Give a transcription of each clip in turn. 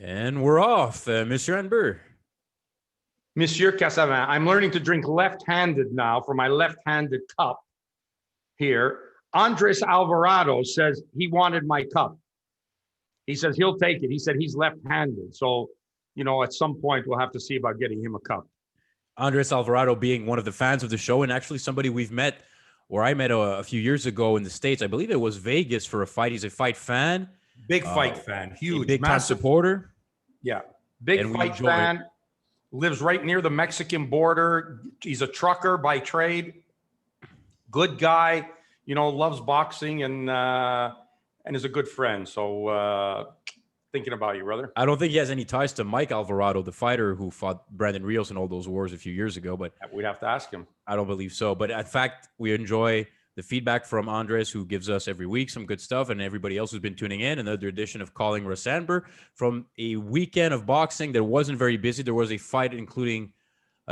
And we're off, Monsieur Anber. Monsieur Cassavin, I'm learning to drink left-handed now for my left-handed cup here. Andres Alvarado says he wanted my cup. He says he'll take it. He said he's left-handed. So, at some point we'll have to see about getting him a cup. Andres Alvarado being one of the fans of the show and actually somebody we've met, or I met a few years ago in the States. I believe it was Vegas for a fight. He's a fight fan. Big fight fan. Huge. Big time supporter. Yeah. Big fight fan. Lives right near the Mexican border. He's a trucker by trade. Good guy, loves boxing and is a good friend. So thinking about you, brother. I don't think he has any ties to Mike Alvarado, the fighter who fought Brandon Rios in all those wars a few years ago, but we'd have to ask him. I don't believe so. But in fact, we enjoy the feedback from Andres, who gives us every week some good stuff, and everybody else who's been tuning in. Another edition of Calling Russ Anber from a weekend of boxing that wasn't very busy. There was a fight, including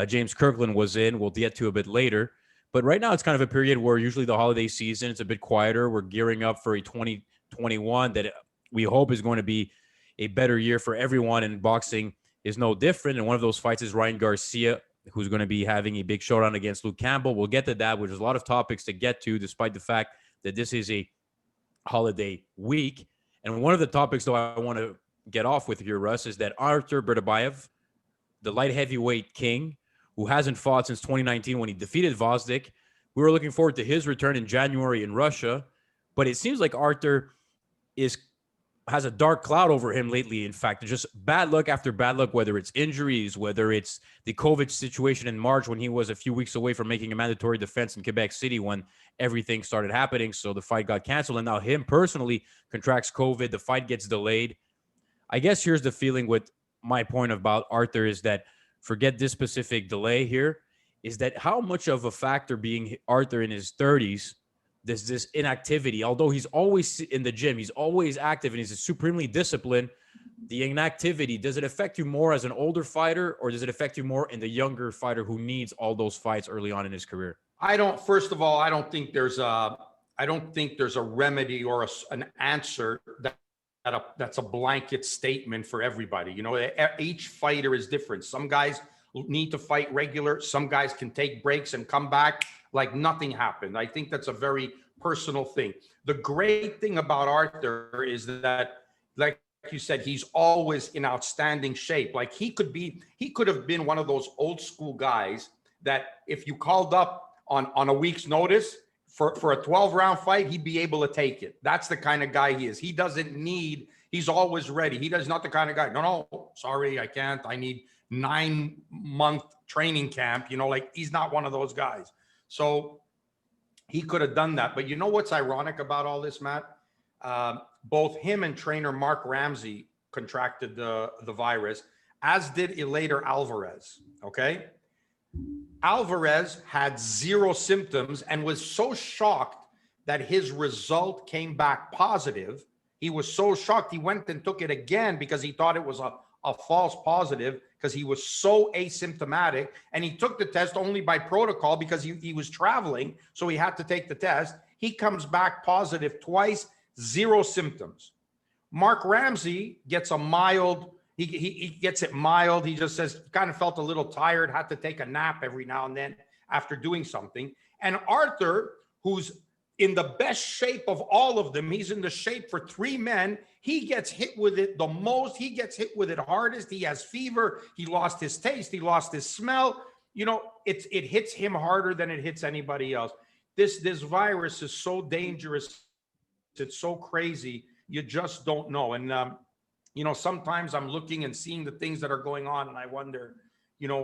James Kirkland was in. We'll get to a bit later. But right now, it's kind of a period where usually the holiday season, it's a bit quieter. We're gearing up for a 2021 that we hope is going to be a better year for everyone, and boxing is no different. And one of those fights is Ryan Garcia, who's going to be having a big showdown against Luke Campbell. We'll get to that, which is a lot of topics to get to, despite the fact that this is a holiday week. And one of the topics, though, I want to get off with here, Russ, is that Artur Beterbiev, the light heavyweight king, who hasn't fought since 2019 when he defeated Vosdik. We were looking forward to his return in January in Russia, but it seems like Artur has a dark cloud over him lately. In fact, just bad luck after bad luck, whether it's injuries, whether it's the COVID situation in March when he was a few weeks away from making a mandatory defense in Quebec City when everything started happening. So the fight got canceled, and now him personally contracts COVID. The fight gets delayed. I guess here's the feeling with my point about Artur is that, forget this specific delay here, is that how much of a factor being Artur in his 30s, this inactivity, although he's always in the gym, he's always active, and he's supremely disciplined, the inactivity, does it affect you more as an older fighter, or does it affect you more in the younger fighter who needs all those fights early on in his career? First of all, I don't think there's a remedy or an answer that's a blanket statement for everybody. Each fighter is different. Some guys need to fight regular. Some guys can take breaks and come back like nothing happened. I think that's a very personal thing. The great thing about Artur is that, like you said, he's always in outstanding shape. Like he could have been one of those old school guys that if you called up on a week's notice for a 12-round fight, he'd be able to take it. That's the kind of guy he is. He's always ready. He's not the kind of guy, no, sorry, I can't. I need 9-month training camp. He's not one of those guys. So he could have done that. But you know what's ironic about all this, Matt? Both him and trainer Mark Ramsey contracted the virus, as did Eleider Alvarez, okay? Alvarez had 0 symptoms and was so shocked that his result came back positive. He was so shocked, he went and took it again because he thought it was a false positive because he was so asymptomatic, and he took the test only by protocol because he was traveling, so he had to take the test. He comes back positive twice, 0 symptoms. Mark Ramsey gets a mild, he gets it mild. He just says, kind of felt a little tired, had to take a nap every now and then after doing something. And Artur, who's in the best shape of all of them, he's in the shape for 3 men. He gets hit with it the most. He gets hit with it hardest. He has fever. He lost his taste. He lost his smell. It hits him harder than it hits anybody else. This virus is so dangerous. It's so crazy. You just don't know. And, sometimes I'm looking and seeing the things that are going on, and I wonder,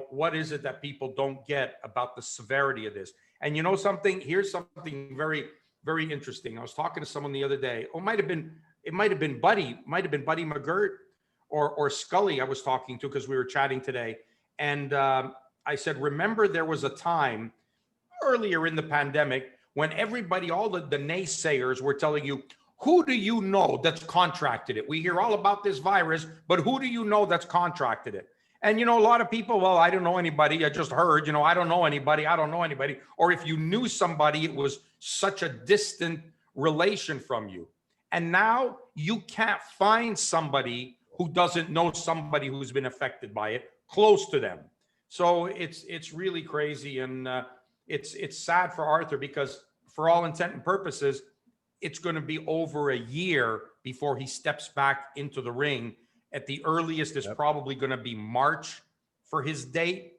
what is it that people don't get about the severity of this? And something, here's something very, very interesting. I was talking to someone the other day. It might have been Buddy McGirt or Scully I was talking to, because we were chatting today. And I said, remember there was a time earlier in the pandemic when everybody, all the naysayers were telling you, who do you know that's contracted it? We hear all about this virus, but who do you know that's contracted it? And, a lot of people, well, I don't know anybody. I just heard, I don't know anybody. I don't know anybody. Or if you knew somebody, it was such a distant relation from you. And now you can't find somebody who doesn't know somebody who's been affected by it close to them. So it's really crazy, and it's sad for Arthur because for all intent and purposes, it's going to be over a year before he steps back into the ring. At the earliest is probably going to be March for his date,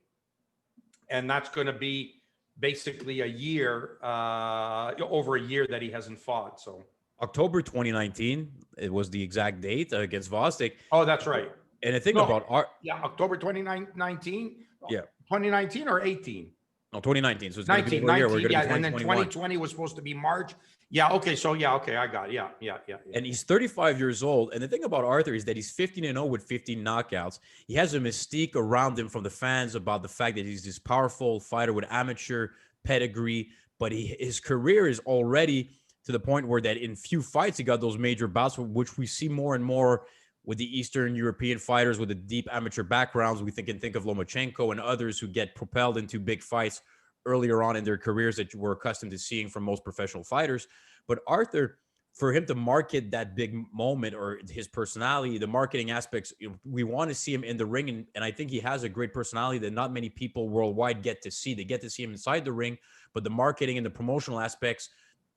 and that's going to be basically a year, over a year that he hasn't fought. So October 2019, it was the exact date against Vostok. Oh, that's right. And the thing about October 2019. Yeah. 2019 or 18? No, 2019. So it's 19, going to be over a year. 19, We're going to be and then 2020 was supposed to be March. Yeah. Okay. So okay, I got it. Yeah. And he's 35 years old. And the thing about Arthur is that he's 15-0 with 15 knockouts. He has a mystique around him from the fans about the fact that he's this powerful fighter with amateur pedigree. But his career is already to the point where that in few fights he got those major bouts, which we see more and more with the Eastern European fighters with the deep amateur backgrounds. We can think of Lomachenko and others who get propelled into big fights earlier on in their careers that we're accustomed to seeing from most professional fighters. But Arthur, for him to market that big moment or his personality, the marketing aspects, we want to see him in the ring. And I think he has a great personality that not many people worldwide get to see. They get to see him inside the ring, but the marketing and the promotional aspects,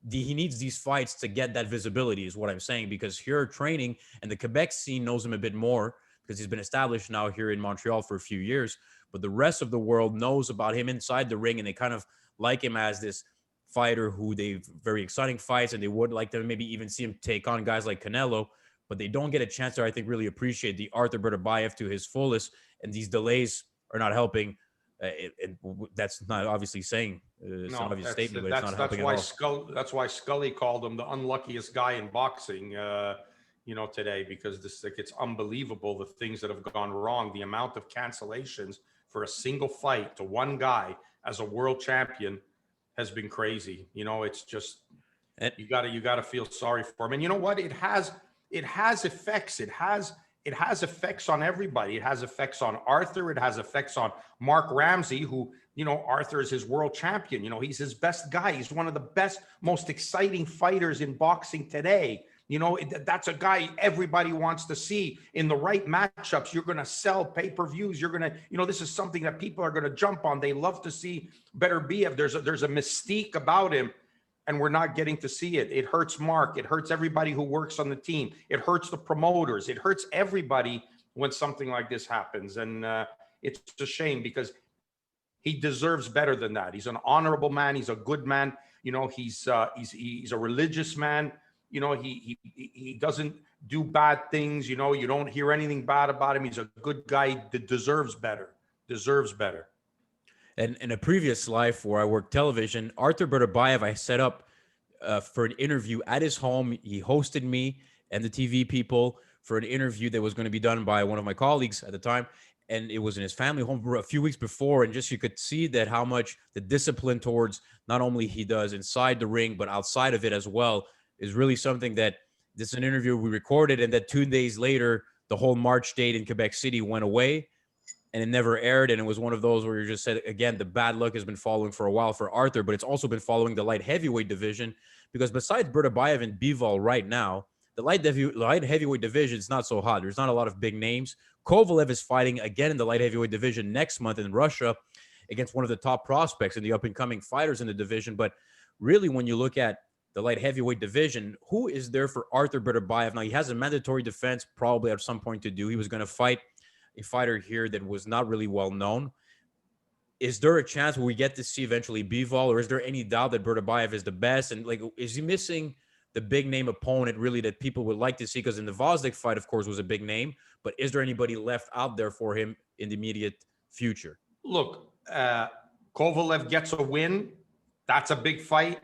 he needs these fights to get that visibility is what I'm saying, because here training and the Quebec scene knows him a bit more because he's been established now here in Montreal for a few years, but the rest of the world knows about him inside the ring, and they kind of like him as this fighter who they very exciting fights, and they would like to maybe even see him take on guys like Canelo, but they don't get a chance to, I think, really appreciate the Arthur Bertobyev to his fullest, and these delays are not helping. And that's not obviously saying it's an obvious statement, but it's not helping at all. That's why Scully called him the unluckiest guy in boxing, today, because it's unbelievable the things that have gone wrong. The amount of cancellations for a single fight to one guy as a world champion has been crazy. It's just you gotta feel sorry for him. And you know what? It has effects. It has effects on everybody. It has effects on Arthur. It has effects on Mark Ramsey, who, Arthur is his world champion. He's his best guy. He's one of the best, most exciting fighters in boxing today. That's a guy everybody wants to see. In the right matchups, you're going to sell pay-per-views. You're going to, this is something that people are going to jump on. They love to see Beterbiev. There's a mystique about him, and we're not getting to see it. It hurts Mark. It hurts everybody who works on the team. It hurts the promoters. It hurts everybody when something like this happens. And it's a shame because he deserves better than that. He's an honorable man. He's a good man. He's a religious man. He doesn't do bad things. You don't hear anything bad about him. He's a good guy that deserves better. And in a previous life where I worked television, Arthur Bertobyev, I set up for an interview at his home. He hosted me and the TV people for an interview that was going to be done by one of my colleagues at the time. And it was in his family home a few weeks before. And just you could see that how much the discipline towards not only he does inside the ring, but outside of it as well, is really something that this is an interview we recorded. And that 2 days later, the whole March date in Quebec City went away. And it never aired. And it was one of those where you just said, again, the bad luck has been following for a while for Arthur, but it's also been following the light heavyweight division, because besides Bertobyev and Bivol right now, the light heavyweight division is not so hot. There's not a lot of big names. Kovalev is fighting again in the light heavyweight division next month in Russia against one of the top prospects and the up-and-coming fighters in the division. But really, when you look at the light heavyweight division, who is there for Arthur Bertobyev? Now, he has a mandatory defense probably at some point to do. He was going to fight a fighter here that was not really well known. Is there a chance where we get to see eventually Bivol, or is there any doubt that Bertobyev is the best? And is he missing the big name opponent really that people would like to see? Because in the Vostok fight, of course, was a big name, but is there anybody left out there for him in the immediate future? Look, Kovalev gets a win. That's a big fight.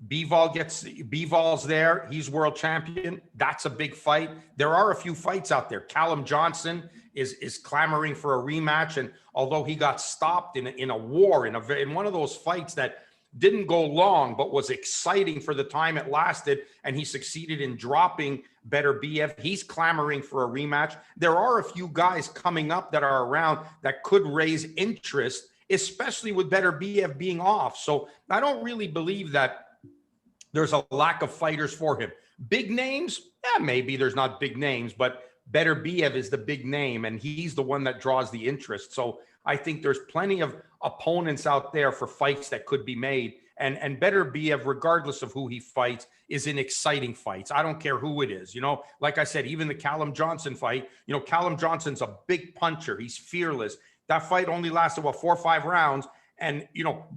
Bivol's there. He's world champion. That's a big fight. There are a few fights out there. Callum Johnson is clamoring for a rematch. And although he got stopped in a war, in one of those fights that didn't go long, but was exciting for the time it lasted, and he succeeded in dropping Beterbiev, he's clamoring for a rematch. There are a few guys coming up that are around that could raise interest, especially with Beterbiev being off. So I don't really believe that there's a lack of fighters for him. Big names? Yeah, maybe there's not big names, but Beterbiev is the big name, and he's the one that draws the interest. So I think there's plenty of opponents out there for fights that could be made. And Beterbiev, regardless of who he fights, is in exciting fights. I don't care who it is. Like I said, even the Callum Johnson fight, Callum Johnson's a big puncher. He's fearless. That fight only lasted, 4 or 5 rounds. And,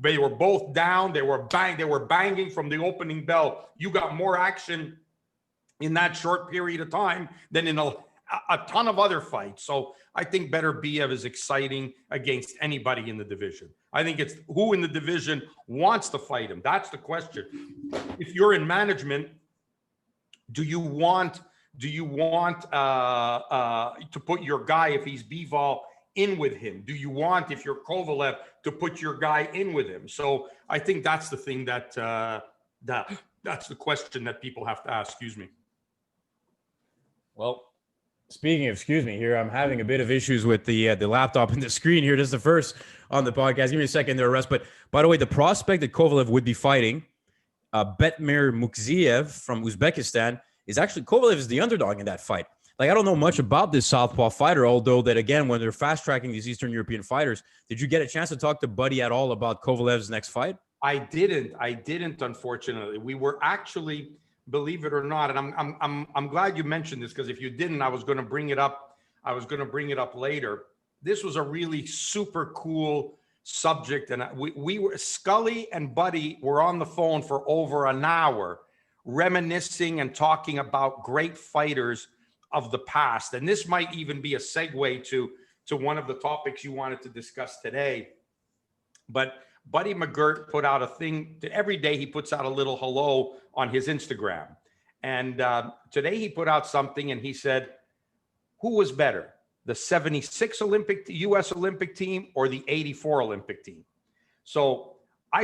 they were both down. They were banging from the opening bell. You got more action in that short period of time than in a ton of other fights. So I think Beterbiev is exciting against anybody in the division. I think it's who in the division wants to fight him. That's the question. If you're in management, do you want to put your guy, if he's Bivol, in with him? Do you want, if you're Kovalev, to put your guy in with him? So I think that's the thing that's the question that people have to ask. Excuse me. Well, speaking of, excuse me here, I'm having a bit of issues with the laptop and the screen here. This is the first on the podcast. Give me a second there, Russ. But by the way, the prospect that Kovalev would be fighting, Betmir Mukziev from Uzbekistan, is actually, Kovalev is the underdog in that fight. Like, I don't know much about this southpaw fighter, although that, again, when they're fast-tracking these Eastern European fighters, did you get a chance to talk to Buddy at all about Kovalev's next fight? I didn't, unfortunately. We were actually, believe it or not, and I'm glad you mentioned this, because if you didn't, I was going to bring it up. I was going to bring it up later. This was a really super cool subject, and we were, Scully and Buddy were on the phone for over an hour, reminiscing and talking about great fighters of the past. And this might even be a segue to one of the topics you wanted to discuss today. But Buddy McGirt put out a thing. Every day he puts out a little hello on his Instagram. And today he put out something, and he said, who was better, the 76 U.S. Olympic team or the 84 Olympic team? So I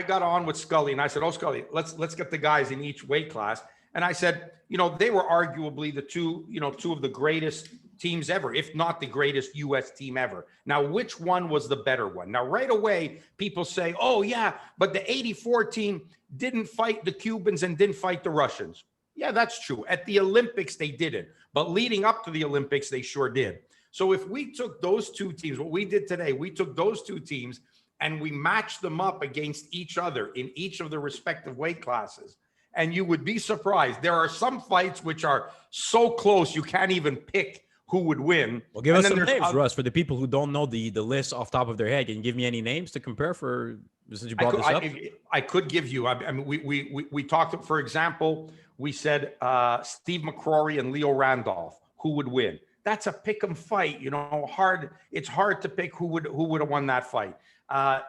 got on with Scully, and I said, Scully, let's get the guys in each weight class. And I said, they were arguably the two of the greatest teams ever, if not the greatest U.S. team ever. Now, which one was the better one? Now, right away, people say, oh, yeah, but the 84 team didn't fight the Cubans and didn't fight the Russians. Yeah, that's true. At the Olympics, they didn't. But leading up to the Olympics, they sure did. So if we took those two teams, what we did today, we took those two teams and we matched them up against each other in each of the respective weight classes. And you would be surprised. There are some fights which are so close you can't even pick who would win. Well, give us some names, Russ, for the people who don't know the list off top of their head. Can you give me any names to compare for, since you brought this up? I could give you. I mean, we talked, for example, we said Steve McCrory and Leo Randolph, who would win? That's a pick 'em fight, hard. It's hard to pick who would have won that fight.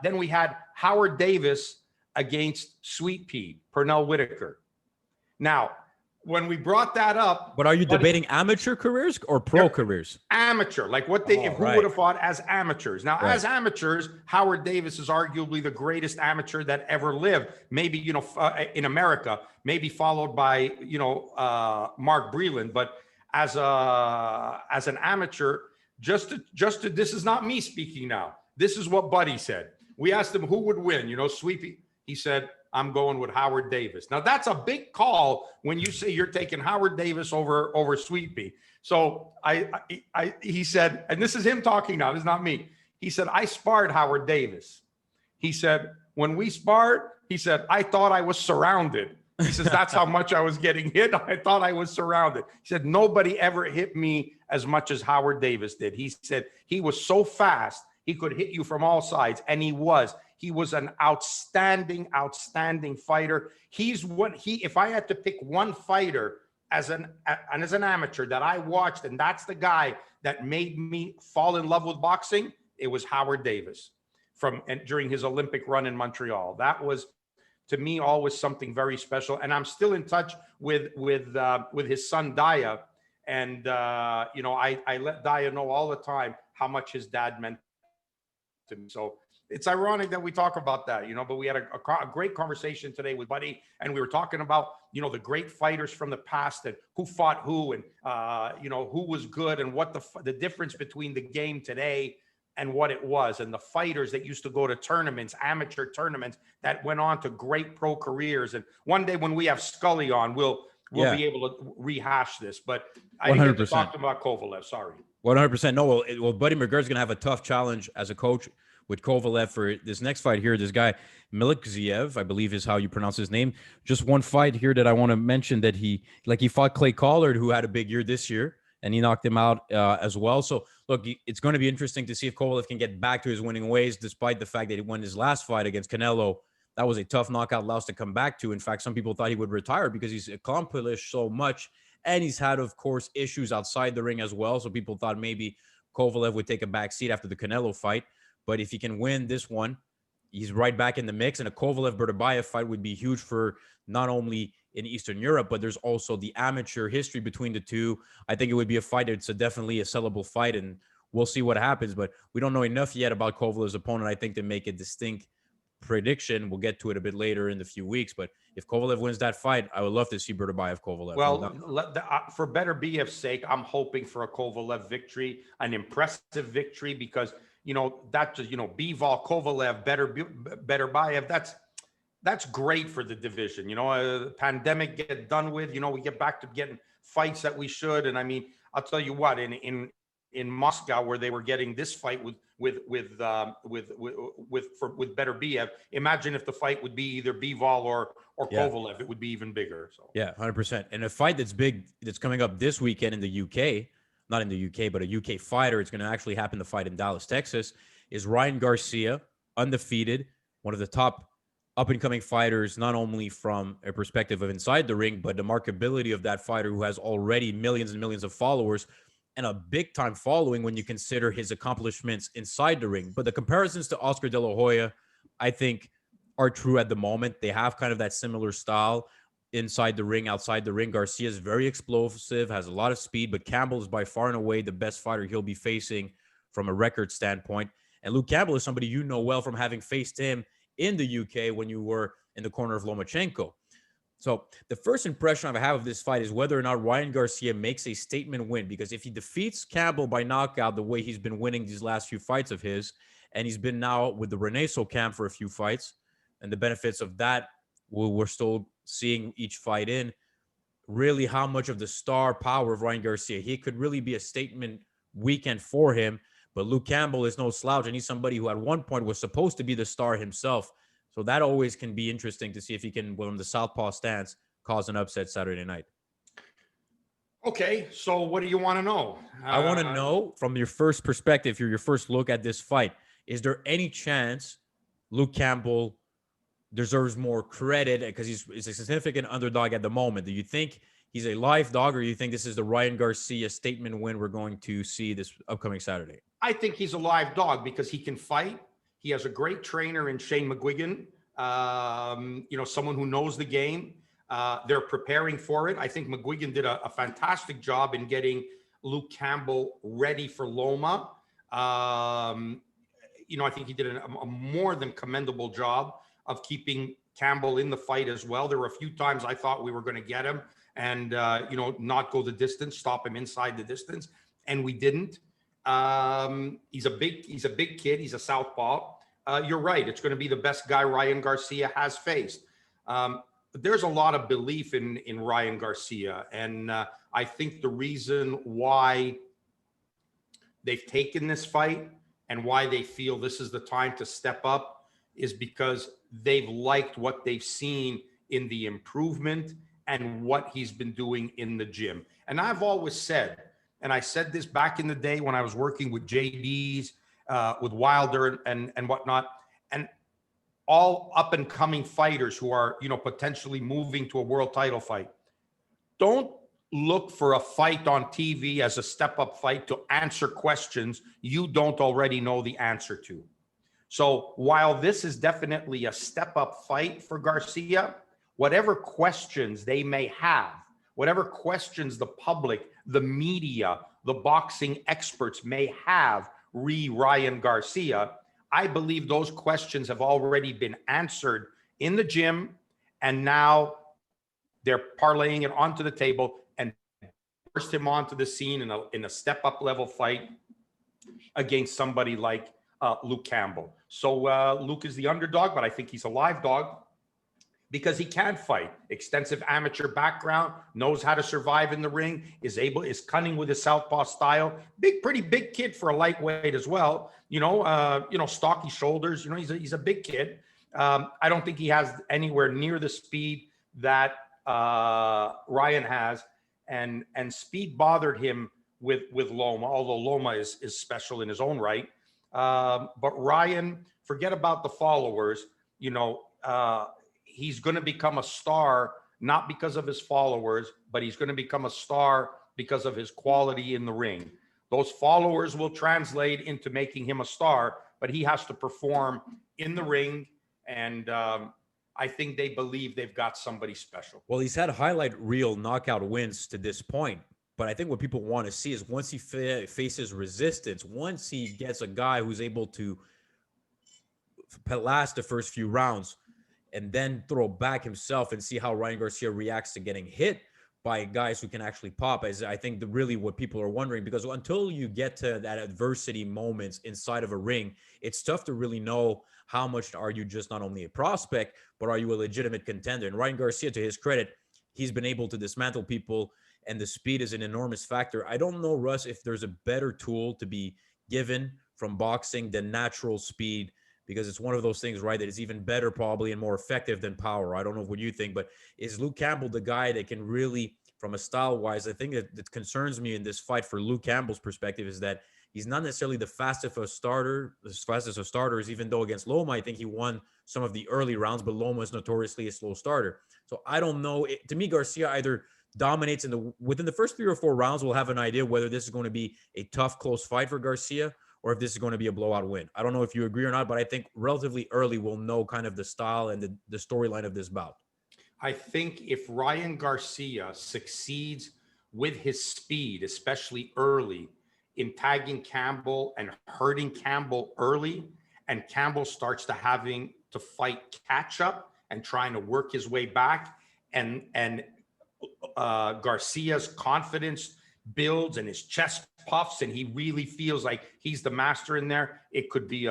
Then we had Howard Davis against Sweet Pea, Pernell Whitaker. Now, when we brought that up, but are you debating amateur careers or pro careers? Amateur, like what they, who would have fought as amateurs. Now, as amateurs, Howard Davis is arguably the greatest amateur that ever lived. Maybe, in America, maybe followed by, Mark Breland. But as an amateur, just to, this is not me speaking now. This is what Buddy said. We asked him who would win, Sweet Pea. He said, I'm going with Howard Davis. Now, that's a big call when you say you're taking Howard Davis over Sweet Pea. So he said, and this is him talking now, this is not me. He said, I sparred Howard Davis. He said, when we sparred, he said, I thought I was surrounded. He says, that's how much I was getting hit. I thought I was surrounded. He said, nobody ever hit me as much as Howard Davis did. He said, he was so fast, he could hit you from all sides. And he was an outstanding fighter. If I had to pick one fighter as an amateur that I watched, and that's the guy that made me fall in love with boxing, it was Howard Davis during his Olympic run in Montreal. That was, to me, always something very special. And I'm still in touch with his son, Daya. And, I let Daya know all the time how much his dad meant to me. So it's ironic that we talk about that, but we had a great conversation today with Buddy, and we were talking about, the great fighters from the past and who fought who, and, who was good, and what the difference between the game today and what it was, and the fighters that used to go to tournaments, amateur tournaments, that went on to great pro careers. And one day when we have Scully on, we'll we'll Yeah, be able to rehash this. But I didn't get to 100%. talk about Kovalev. Sorry. 100%. No, well, Buddy McGirt's going to have a tough challenge as a coach with Kovalev for this next fight here. This guy, Milikziev, I believe is how you pronounce his name. Just one fight here that I want to mention that he fought Clay Collard, who had a big year this year, and he knocked him out as well. So, look, it's going to be interesting to see if Kovalev can get back to his winning ways, despite the fact that he won his last fight against Canelo. That was a tough knockout loss to come back to. In fact, some people thought he would retire because he's accomplished so much. And he's had, of course, issues outside the ring as well. So people thought maybe Kovalev would take a back seat after the Canelo fight. But if he can win this one, he's right back in the mix. And a Kovalev-Bertobyev fight would be huge for not only in Eastern Europe, but there's also the amateur history between the two. I think it would be a fight. It's definitely a sellable fight, and we'll see what happens. But we don't know enough yet about Kovalev's opponent, I think, to make a distinct prediction. We'll get to it a bit later in the few weeks. But if Kovalev wins that fight, I would love to see Bertobyev Kovalev. Well, for Beterbiev's sake, I'm hoping for a Kovalev victory, an impressive victory, because that just Bivol, Kovalev, Beterbiev. That's great for the division. The pandemic get done with. We get back to getting fights that we should. And I mean, I'll tell you what, in Moscow, where they were getting this fight with Beterbiev, imagine if the fight would be either Bivol or Kovalev, it would be even bigger. So yeah, 100%. And a fight that's big, that's coming up this weekend in the UK, not in the UK, but a UK fighter. It's going to actually happen. The fight in Dallas, Texas, is Ryan Garcia, undefeated, one of the top up-and-coming fighters, not only from a perspective of inside the ring, but the marketability of that fighter, who has already millions and millions of followers and a big-time following when you consider his accomplishments inside the ring. But the comparisons to Oscar De La Hoya, I think, are true at the moment. They have kind of that similar style inside the ring, outside the ring. Garcia is very explosive, has a lot of speed, but Campbell is by far and away the best fighter he'll be facing from a record standpoint. And Luke Campbell is somebody you know well from having faced him in the UK when you were in the corner of Lomachenko. So the first impression I have of this fight is whether or not Ryan Garcia makes a statement win, because if he defeats Campbell by knockout the way he's been winning these last few fights of his, and he's been now with the Reneso camp for a few fights, and the benefits of that, we're still seeing each fight in, really how much of the star power of Ryan Garcia. He could really be a statement weekend for him, but Luke Campbell is no slouch, and he's somebody who at one point was supposed to be the star himself. So that always can be interesting to see if he can, from the southpaw stance, cause an upset Saturday night. Okay, so what do you want to know? I want to know, from your first perspective, your first look at this fight, is there any chance Luke Campbell deserves more credit because he's a significant underdog at the moment? Do you think he's a live dog, or do you think this is the Ryan Garcia statement win we're going to see this upcoming Saturday? I think he's a live dog because he can fight. He has a great trainer in Shane McGuigan, someone who knows the game. They're preparing for it. I think McGuigan did a fantastic job in getting Luke Campbell ready for Loma. I think he did a more than commendable job of keeping Campbell in the fight as well. There were a few times I thought we were going to get him and, not go the distance, stop him inside the distance. And we didn't. He's a big kid. He's a southpaw. You're right. It's going to be the best guy Ryan Garcia has faced. There's a lot of belief in Ryan Garcia. And I think the reason why they've taken this fight and why they feel this is the time to step up is because they've liked what they've seen in the improvement and what he's been doing in the gym. And I've always said, and I said this back in the day when I was working with JDs, with Wilder and whatnot, and all up and coming fighters who are, potentially moving to a world title fight. Don't look for a fight on TV as a step up fight to answer questions you don't already know the answer to. So while this is definitely a step up fight for Garcia, whatever questions they may have, whatever questions the public, the media, the boxing experts may have Ryan Garcia, I believe those questions have already been answered in the gym, and now they're parlaying it onto the table and burst him onto the scene in a step-up level fight against somebody like Luke Campbell. So Luke is the underdog, but I think he's a live dog because he can fight. Extensive amateur background, knows how to survive in the ring, is cunning with his southpaw style. Pretty big kid for a lightweight as well. Stocky shoulders. He's a big kid. I don't think he has anywhere near the speed that Ryan has, and speed bothered him with Loma, although Loma is special in his own right. But Ryan, forget about the followers. He's going to become a star, not because of his followers, but he's going to become a star because of his quality in the ring. Those followers will translate into making him a star, but he has to perform in the ring. And I think they believe they've got somebody special. Well, he's had highlight reel knockout wins to this point. But I think what people want to see is once he faces resistance, once he gets a guy who's able to last the first few rounds, and then throw back himself and see how Ryan Garcia reacts to getting hit by guys who can actually pop, is I think really what people are wondering, because until you get to that adversity moments inside of a ring, it's tough to really know how much are you just not only a prospect, but are you a legitimate contender? And Ryan Garcia, to his credit, he's been able to dismantle people, and the speed is an enormous factor. I don't know, Russ, if there's a better tool to be given from boxing than natural speed, because it's one of those things, right, that is even better probably and more effective than power. I don't know what you think, but is Luke Campbell the guy that can really, from a style-wise, I think that concerns me in this fight for Luke Campbell's perspective is that he's not necessarily the fastest of starters, even though against Loma, I think he won some of the early rounds, but Loma is notoriously a slow starter. So I don't know. To me, Garcia either dominates within the first 3 or 4 rounds, we'll have an idea whether this is going to be a tough, close fight for Garcia, or if this is going to be a blowout win. I don't know if you agree or not, but I think relatively early we'll know kind of the style and the storyline of this bout. I think if Ryan Garcia succeeds with his speed, especially early, in tagging Campbell and hurting Campbell early, and Campbell starts to having to fight catch up and trying to work his way back, and Garcia's confidence builds and his chest puffs and he really feels like he's the master in there, it could be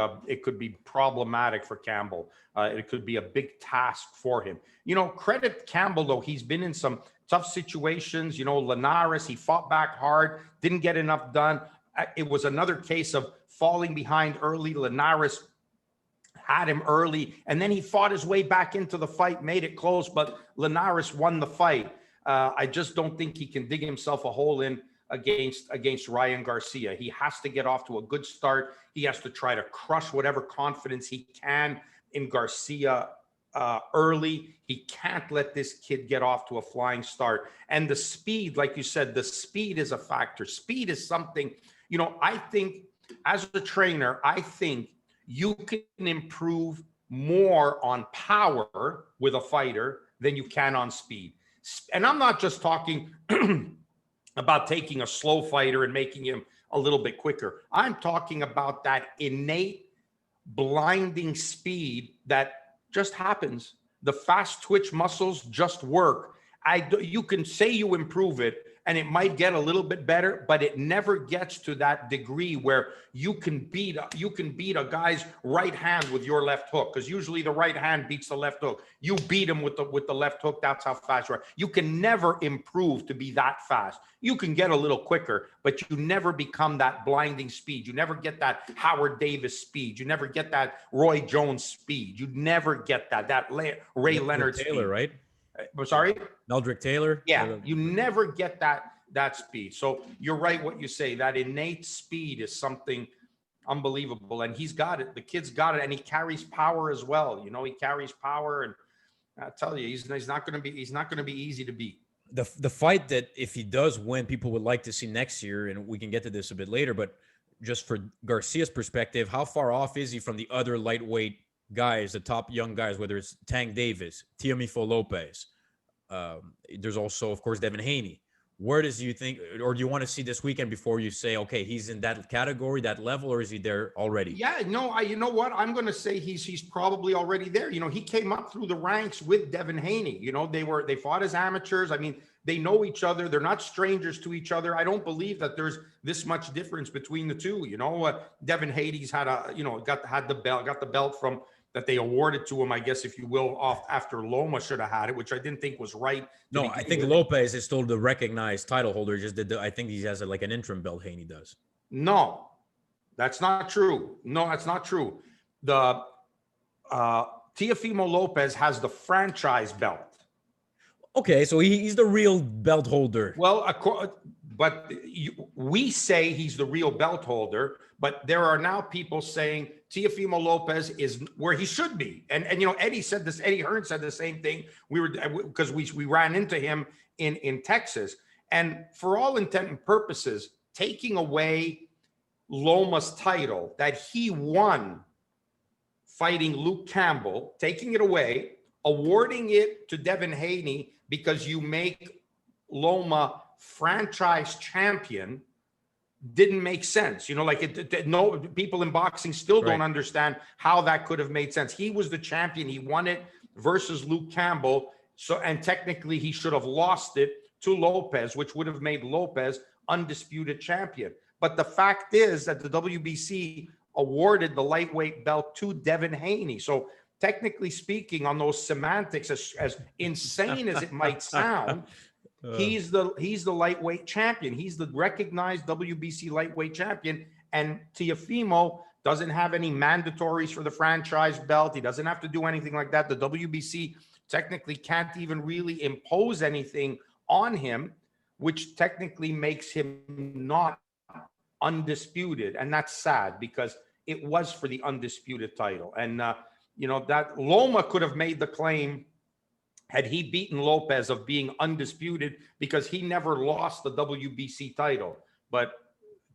problematic for Campbell. It could be a big task for him. Credit Campbell, though. He's been in some tough situations. Linares, he fought back hard, didn't get enough done. It was another case of falling behind early. Linares had him early, and then he fought his way back into the fight, made it close, but Linares won the fight. I just don't think he can dig himself a hole in against Ryan Garcia. He has to get off to a good start. He has to try to crush whatever confidence he can in Garcia early. He can't let this kid get off to a flying start. And the speed, like you said, the speed is a factor. Speed is something, I think as a trainer, I think you can improve more on power with a fighter than you can on speed. And I'm not just talking about taking a slow fighter and making him a little bit quicker. I'm talking about that innate blinding speed that just happens. The fast twitch muscles just work. You can say you improve it and it might get a little bit better, but it never gets to that degree where you can beat a guy's right hand with your left hook, because usually the right hand beats the left hook. You beat him with the left hook. That's how fast you are. You can never improve to be that fast. You can get a little quicker, but you never become that blinding speed. You never get that Howard Davis speed. You never get that Roy Jones speed. You never get that Ray Leonard speed. Taylor, right? Sorry? Meldrick Taylor. Yeah, you never get that speed. So you're right what you say. That innate speed is something unbelievable, and he's got it. The kid's got it, and he carries power as well. He carries power, and I tell you, he's not going to be easy to beat. The fight that if he does win, people would like to see next year, and we can get to this a bit later, but just for Garcia's perspective, how far off is he from the other lightweight guys, the top young guys, whether it's Tank Davis, Teofimo Lopez? There's also, of course, Devin Haney. Where does you think, or do you want to see this weekend before you say, okay, he's in that category, that level, or is he there already? Yeah, no, you know what? I'm going to say he's probably already there. He came up through the ranks with Devin Haney. They fought as amateurs. I mean, they know each other. They're not strangers to each other. I don't believe that there's this much difference between the two. Devin Haney's had the belt from that they awarded to him, I guess, if you will, off after Loma should have had it, which I didn't think was right. No, I think Lopez is still the recognized title holder. Just I think he has like an interim belt. Haney does. No, that's not true. No, that's not true. The Teofimo Lopez has the franchise belt. Okay, so he's the real belt holder. Well, but we say he's the real belt holder, but there are now people saying Teofimo Lopez is where he should be. And Eddie said this, Eddie Hearn said the same thing. Because we ran into him in Texas. And for all intent and purposes, taking away Loma's title that he won fighting Luke Campbell, taking it away, awarding it to Devin Haney because you make Loma franchise champion didn't make sense. No people in boxing still don't understand how that could have made sense. He was the champion. He won it versus Luke Campbell. And technically he should have lost it to Lopez, which would have made Lopez undisputed champion. But the fact is that the WBC awarded the lightweight belt to Devin Haney. So technically speaking, on those semantics, as insane as it might sound, he's the lightweight champion. He's the recognized WBC lightweight champion. And Teofimo doesn't have any mandatories for the franchise belt. He doesn't have to do anything like that. The WBC technically can't even really impose anything on him, which technically makes him not undisputed. And that's sad because it was for the undisputed title. And, that Loma could have made the claim had he beaten Lopez of being undisputed because he never lost the WBC title. But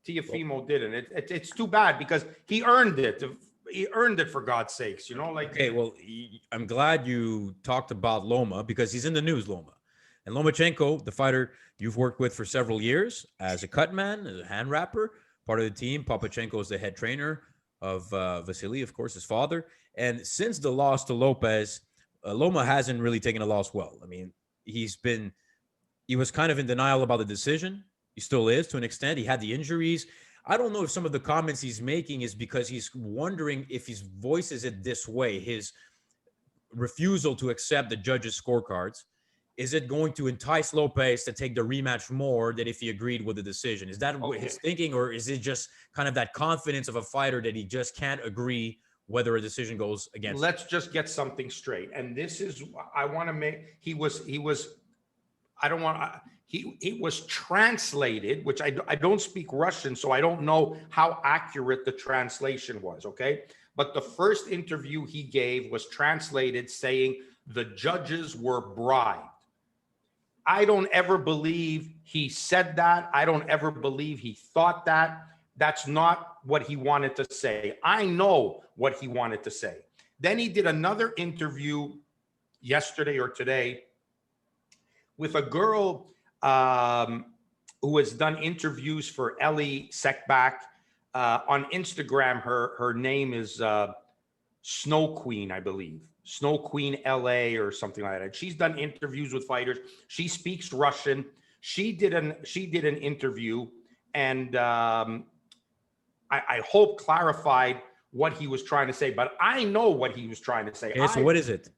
Teofimo didn't. It's too bad because he earned it. He earned it, for God's sakes, Okay, well, I'm glad you talked about Loma because he's in the news, Loma. And Lomachenko, the fighter you've worked with for several years as a cut man, as a hand wrapper, part of the team. Papachenko is the head trainer of Vasily, of course, his father. And since the loss to Lopez, Loma hasn't really taken a loss well. I mean, he was kind of in denial about the decision. He still is to an extent. He had the injuries. I don't know if some of the comments he's making is because he's wondering if he voices it this way, his refusal to accept the judges' scorecards. Is it going to entice Lopez to take the rematch more than if he agreed with the decision? Is that what his thinking, or is it just kind of that confidence of a fighter that he just can't agree whether a decision goes against Let's just get something straight. And this is, I want to make, he was translated, which I don't speak Russian, so I don't know how accurate the translation was, okay? But the first interview he gave was translated saying the judges were bribed. I don't ever believe he said that. I don't ever believe he thought that. That's not what he wanted to say. I know what he wanted to say. Then he did another interview yesterday or today with a girl who has done interviews for Ellie Sekbak on Instagram. Her name is Snow Queen, I believe. Snow Queen LA or something like that. She's done interviews with fighters. She speaks Russian. She did an interview, and I hope clarified what he was trying to say, but I know what he was trying to say. Okay, so what is it?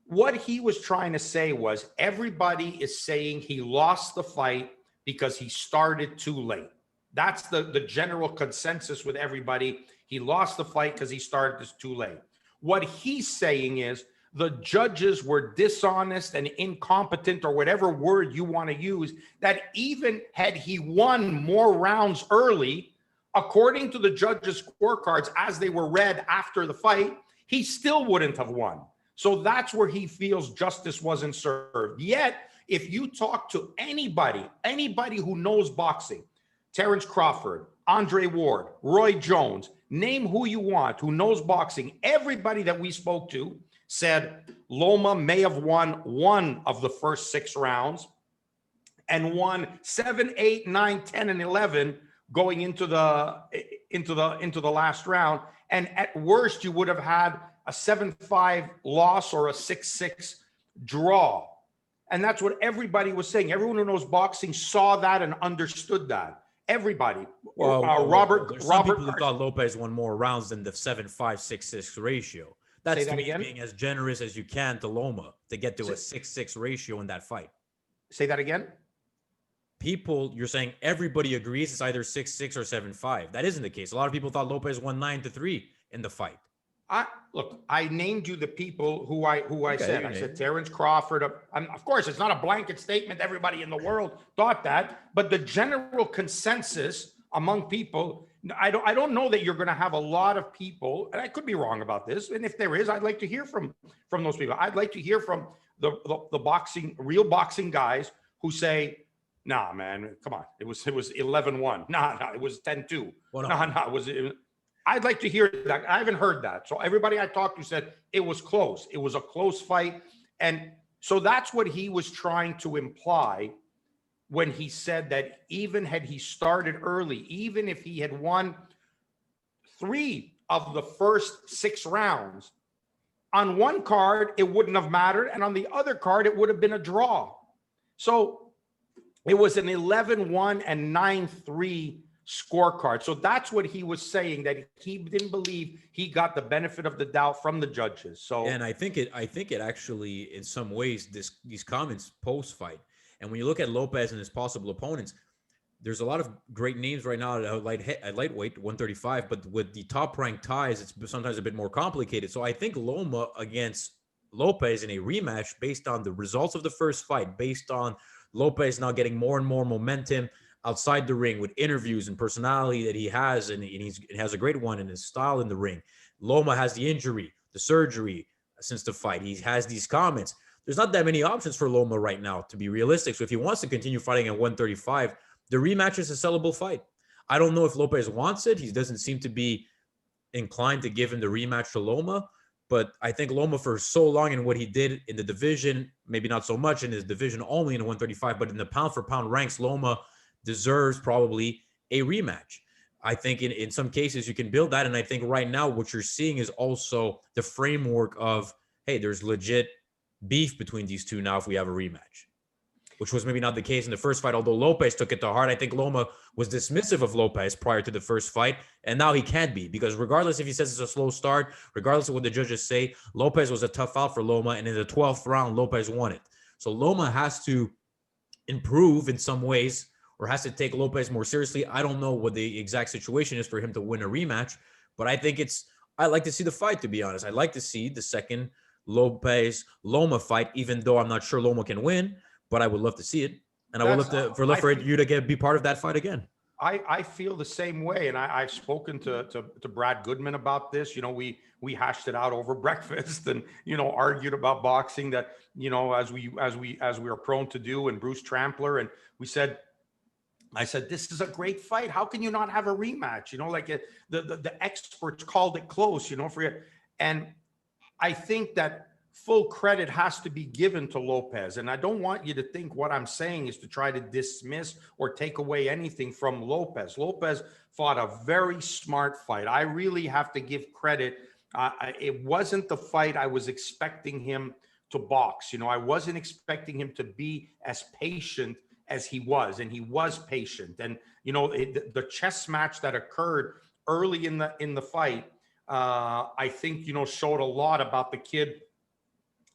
What he was trying to say was everybody is saying he lost the fight because he started too late. That's the general consensus with everybody. He lost the fight because he started this too late. What he's saying is the judges were dishonest and incompetent, or whatever word you want to use, that even had he won more rounds early, according to the judges' scorecards as they were read after the fight, he still wouldn't have won. So that's where he feels justice wasn't served. Yet, if you talk to anybody who knows boxing, Terrence Crawford, Andre Ward, Roy Jones, name who you want, who knows boxing, everybody that we spoke to said Loma may have won one of the first 6 rounds and won 7, 8, 9, 10, and 11 going into the last round. And at worst, you would have had a 7-5 loss or a 6-6 draw. And that's what everybody was saying. Everyone who knows boxing saw that and understood that. Everybody. Robert people who thought Lopez won more rounds than the 7-5, 6-6 ratio. That's Say to that me again. being as generous as you can to Loma to get to a 6-6 ratio in that fight. Say that again. People, you're saying everybody agrees it's either 6-6 or 7-5. That isn't the case. A lot of people thought Lopez won 9-3 in the fight. Look, I named you the people who I said. I said Terrence Crawford. Of course, it's not a blanket statement. Everybody in the world thought that, but the general consensus among people, I don't know that you're going to have a lot of people, and I could be wrong about this. And if there is, I'd like to hear from those people. I'd like to hear from the real boxing guys who say, nah, man, come on. It was 11-1. Nah, it was 10-2. Well, Nah, it was. I'd like to hear that. I haven't heard that. So everybody I talked to said it was close. It was a close fight. And so that's what he was trying to imply when he said that even had he started early, even if he had won 3 of the first 6 rounds, on one card, it wouldn't have mattered. And on the other card, it would have been a draw. So it was an 11-1 and 9-3 scorecard. So that's what he was saying, that he didn't believe he got the benefit of the doubt from the judges. So, and I think it actually, in some ways, these comments post-fight, and when you look at Lopez and his possible opponents, there's a lot of great names right now at lightweight, 135, but with the top-ranked ties, it's sometimes a bit more complicated. So I think Loma against Lopez in a rematch, based on the results of the first fight, based on Lopez now getting more and more momentum outside the ring with interviews and personality that he has, and he has a great one in his style in the ring. Loma has the injury, the surgery since the fight. He has these comments. There's not that many options for Loma right now, to be realistic. So if he wants to continue fighting at 135, the rematch is a sellable fight. I don't know if Lopez wants it. He doesn't seem to be inclined to give him the rematch to Loma. But I think Loma, for so long in what he did in the division, maybe not so much in his division only in 135, but in the pound-for-pound ranks, Loma deserves probably a rematch. I think in some cases you can build that. And I think right now what you're seeing is also the framework of, hey, there's legit beef between these two now if we have a rematch, which was maybe not the case in the first fight. Although Lopez took it to heart, I think Loma was dismissive of Lopez prior to the first fight. And now he can't be, because regardless if he says it's a slow start, regardless of what the judges say, Lopez was a tough out for Loma. And in the 12th round, Lopez won it. So Loma has to improve in some ways, or has to take Lopez more seriously. I don't know what the exact situation is for him to win a rematch, but I think I'd like to see the fight, to be honest. I'd like to see the second Lopez-Loma fight, even though I'm not sure Loma can win, but I would love to see it. And I would love for you to be part of that fight again. I feel the same way. And I've spoken to Brad Goodman about this. You know, we hashed it out over breakfast and, you know, argued about boxing that, you know, as we are prone to do, and Bruce Trampler. And I said, this is a great fight. How can you not have a rematch? You know, like the experts called it close, you know, and I think that full credit has to be given to Lopez. And I don't want you to think what I'm saying is to try to dismiss or take away anything from Lopez. Lopez fought a very smart fight. I really have to give credit. It wasn't the fight I was expecting him to box. You know, I wasn't expecting him to be as patient as he was, and he was patient. And, you know, the chess match that occurred early in the fight, I think, you know, showed a lot about the kid,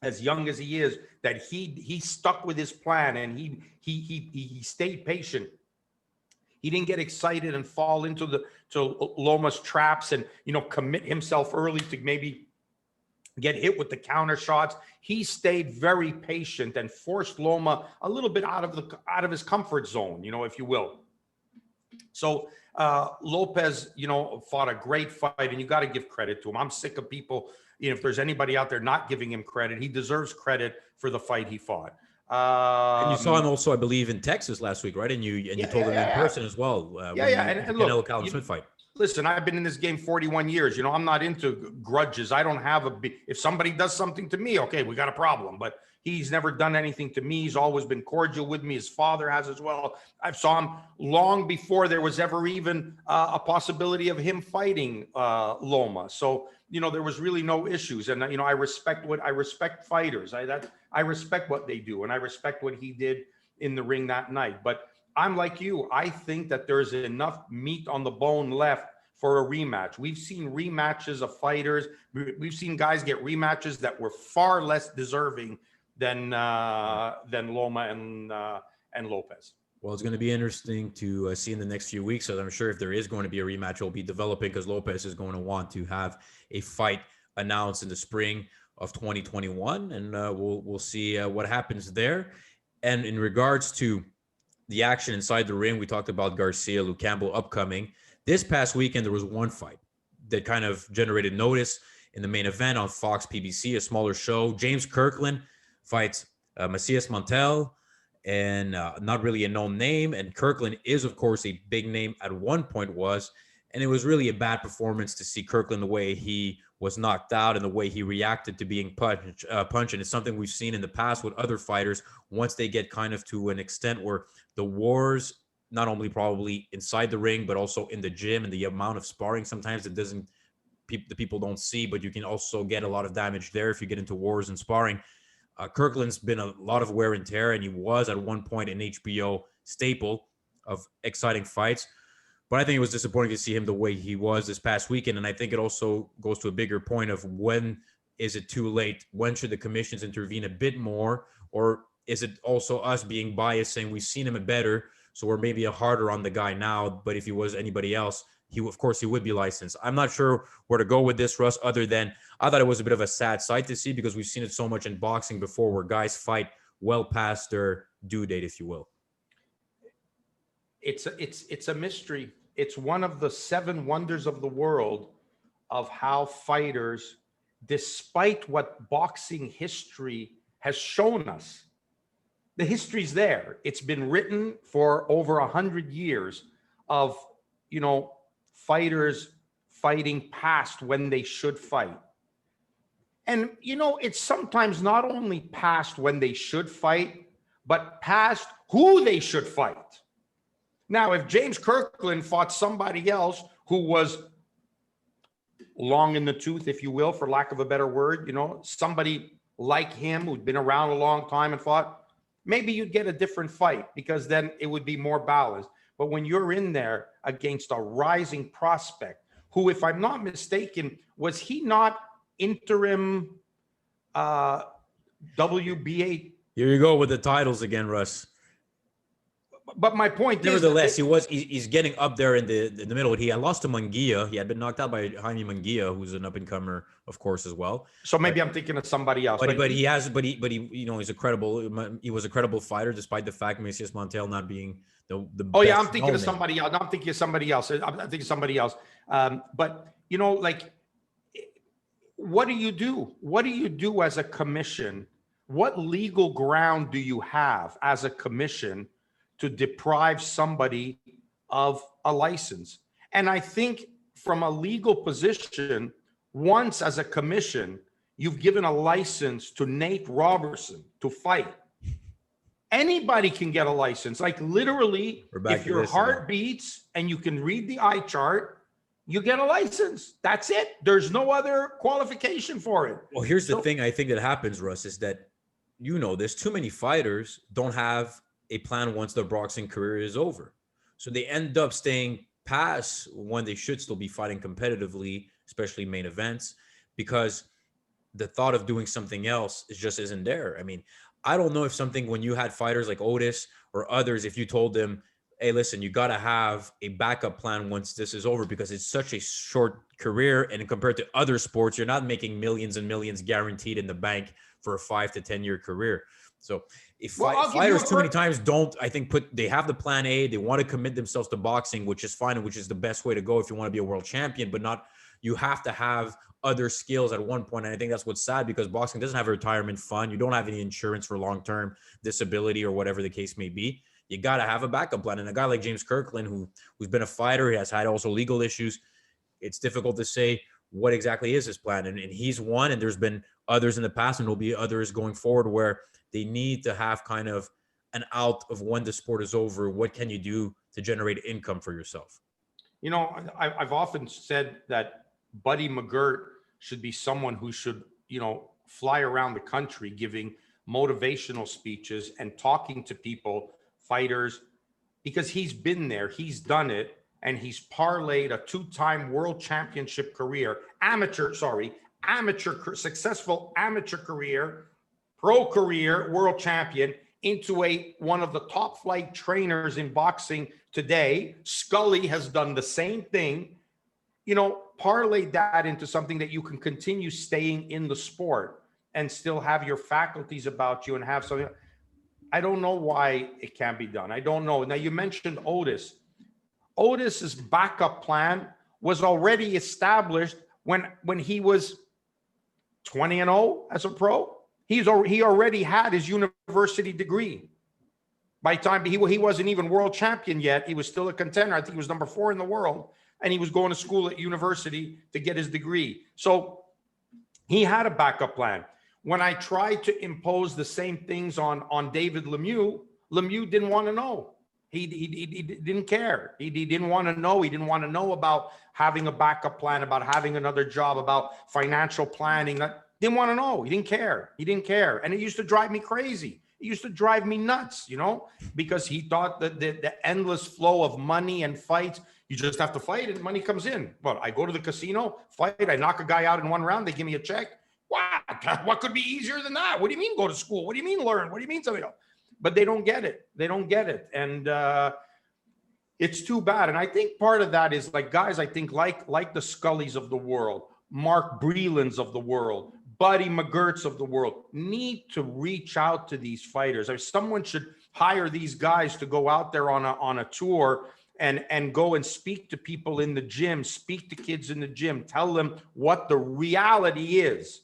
as young as he is, that he stuck with his plan, and he stayed patient. He didn't get excited and fall into Loma's traps and, you know, commit himself early to maybe get hit with the counter shots. He stayed very patient and forced Loma a little bit out of his comfort zone, you know, if you will. So Lopez, you know, fought a great fight, and you got to give credit to him. I'm sick of people, you know, if there's anybody out there not giving him credit, he deserves credit for the fight he fought. And you saw him also, I believe, in Texas last week, right? And you told him in person as well. And look, Canelo Callum Smith fight. Listen, I've been in this game 41 years. You know, I'm not into grudges. I don't have if somebody does something to me, okay, we got a problem. But he's never done anything to me. He's always been cordial with me. His father has as well. I saw him long before there was ever even a possibility of him fighting Loma. So, you know, there was really no issues. And, you know, I respect fighters. I respect what they do. And I respect what he did in the ring that night. But I'm like you. I think that there's enough meat on the bone left for a rematch. We've seen rematches of fighters. We've seen guys get rematches that were far less deserving than Loma and Lopez. Well, it's going to be interesting to see in the next few weeks. So I'm sure if there is going to be a rematch, it'll be developing because Lopez is going to want to have a fight announced in the spring of 2021, and we'll see what happens there. And in regards to the action inside the ring, we talked about Garcia, Luke Campbell upcoming. This past weekend, there was one fight that kind of generated notice in the main event on Fox PBC, a smaller show. James Kirkland fights Macias Montel, and not really a known name. And Kirkland is, of course, a big name at one point was. And it was really a bad performance to see Kirkland the way he was knocked out and the way he reacted to being punched. And it's something we've seen in the past with other fighters once they get kind of to an extent where the wars, not only probably inside the ring, but also in the gym and the amount of sparring sometimes it doesn't, the people don't see, but you can also get a lot of damage there if you get into wars and sparring. Kirkland's been a lot of wear and tear, and he was at one point an HBO staple of exciting fights. But I think it was disappointing to see him the way he was this past weekend. And I think it also goes to a bigger point of when is it too late? When should the commissions intervene a bit more? Or is it also us being biased saying we've seen him better, so we're maybe a harder on the guy now, but if he was anybody else, of course he would be licensed. I'm not sure where to go with this, Russ, other than I thought it was a bit of a sad sight to see because we've seen it so much in boxing before where guys fight well past their due date, if you will. It's a mystery. It's one of the 7 wonders of the world of how fighters, despite what boxing history has shown us, the history's there. It's been written for over 100 years of, fighters fighting past when they should fight. And, it's sometimes not only past when they should fight, but past who they should fight. Now, if James Kirkland fought somebody else who was long in the tooth, if you will, for lack of a better word, somebody like him who'd been around a long time and fought, maybe you'd get a different fight because then it would be more balanced. But when you're in there against a rising prospect, who, if I'm not mistaken, was he not interim WBA? Here you go with the titles again, Russ. But my point nevertheless, he's getting up there in the middle. He had lost to Munguia. He had been knocked out by Jaime Munguia, who's an up and comer, of course, as well. So maybe I'm thinking of somebody else. But he he's a credible. He was a credible fighter, despite the fact Macias Montel not being the. Oh yeah, I'm thinking of somebody else. I'm thinking of somebody else. But what do you do? What do you do as a commission? What legal ground do you have as a commission to deprive somebody of a license? And I think from a legal position, once as a commission, you've given a license to Nate Robertson to fight. Anybody can get a license. Like literally, if your heart beats and you can read the eye chart, you get a license. That's it. There's no other qualification for it. Well, here's the thing I think that happens, Russ, is that, there's too many fighters don't have a plan once their boxing career is over. So they end up staying past when they should still be fighting competitively, especially main events, because the thought of doing something else isn't there. I mean, I don't know if when you had fighters like Otis or others, if you told them, hey, listen, you got to have a backup plan once this is over because it's such a short career. And compared to other sports, you're not making millions and millions guaranteed in the bank for a 5 to 10 year career. So if fighters too many times they have the plan A, they want to commit themselves to boxing, which is fine, which is the best way to go if you want to be a world champion, but you have to have other skills at one point. And I think that's what's sad because boxing doesn't have a retirement fund. You don't have any insurance for long-term disability or whatever the case may be. You got to have a backup plan. And a guy like James Kirkland, who's been a fighter, he has had also legal issues. It's difficult to say what exactly is his plan. And he's one, and there's been others in the past, and there'll be others going forward where they need to have kind of an out of when the sport is over. What can you do to generate income for yourself? I've often said that Buddy McGirt should be someone who should, fly around the country giving motivational speeches and talking to people, fighters, because he's been there, he's done it. and he's parlayed a 2-time world championship career, successful amateur career, pro career, world champion, into one of the top flight trainers in boxing today. Scully has done the same thing. Parlay that into something that you can continue staying in the sport and still have your faculties about you and have something. I don't know why it can't be done. I don't know. Now, you mentioned Otis. Otis's backup plan was already established when he was 20-0 as a pro. He already had his university degree. By the time he wasn't even world champion yet, he was still a contender. I think he was number 4 in the world, and he was going to school at university to get his degree. So he had a backup plan. When I tried to impose the same things on David Lemieux, Lemieux didn't want to know. He didn't care. He didn't want to know. He didn't want to know about having a backup plan, about having another job, about financial planning. Didn't want to know. He didn't care. He didn't care. And it used to drive me crazy. It used to drive me nuts, because he thought that the endless flow of money and fights, you just have to fight and money comes in. Well, I go to the casino, fight, I knock a guy out in 1 round, they give me a check. What could be easier than that? What do you mean go to school? What do you mean learn? What do you mean something else? But they don't get it. They don't get it. And it's too bad. And I think part of that is guys, I think like the Scullys of the world, Mark Brelands of the world, Buddy McGirts of the world need to reach out to these fighters. Someone should hire these guys to go out there on a tour and go and speak to people in the gym, speak to kids in the gym, tell them what the reality is.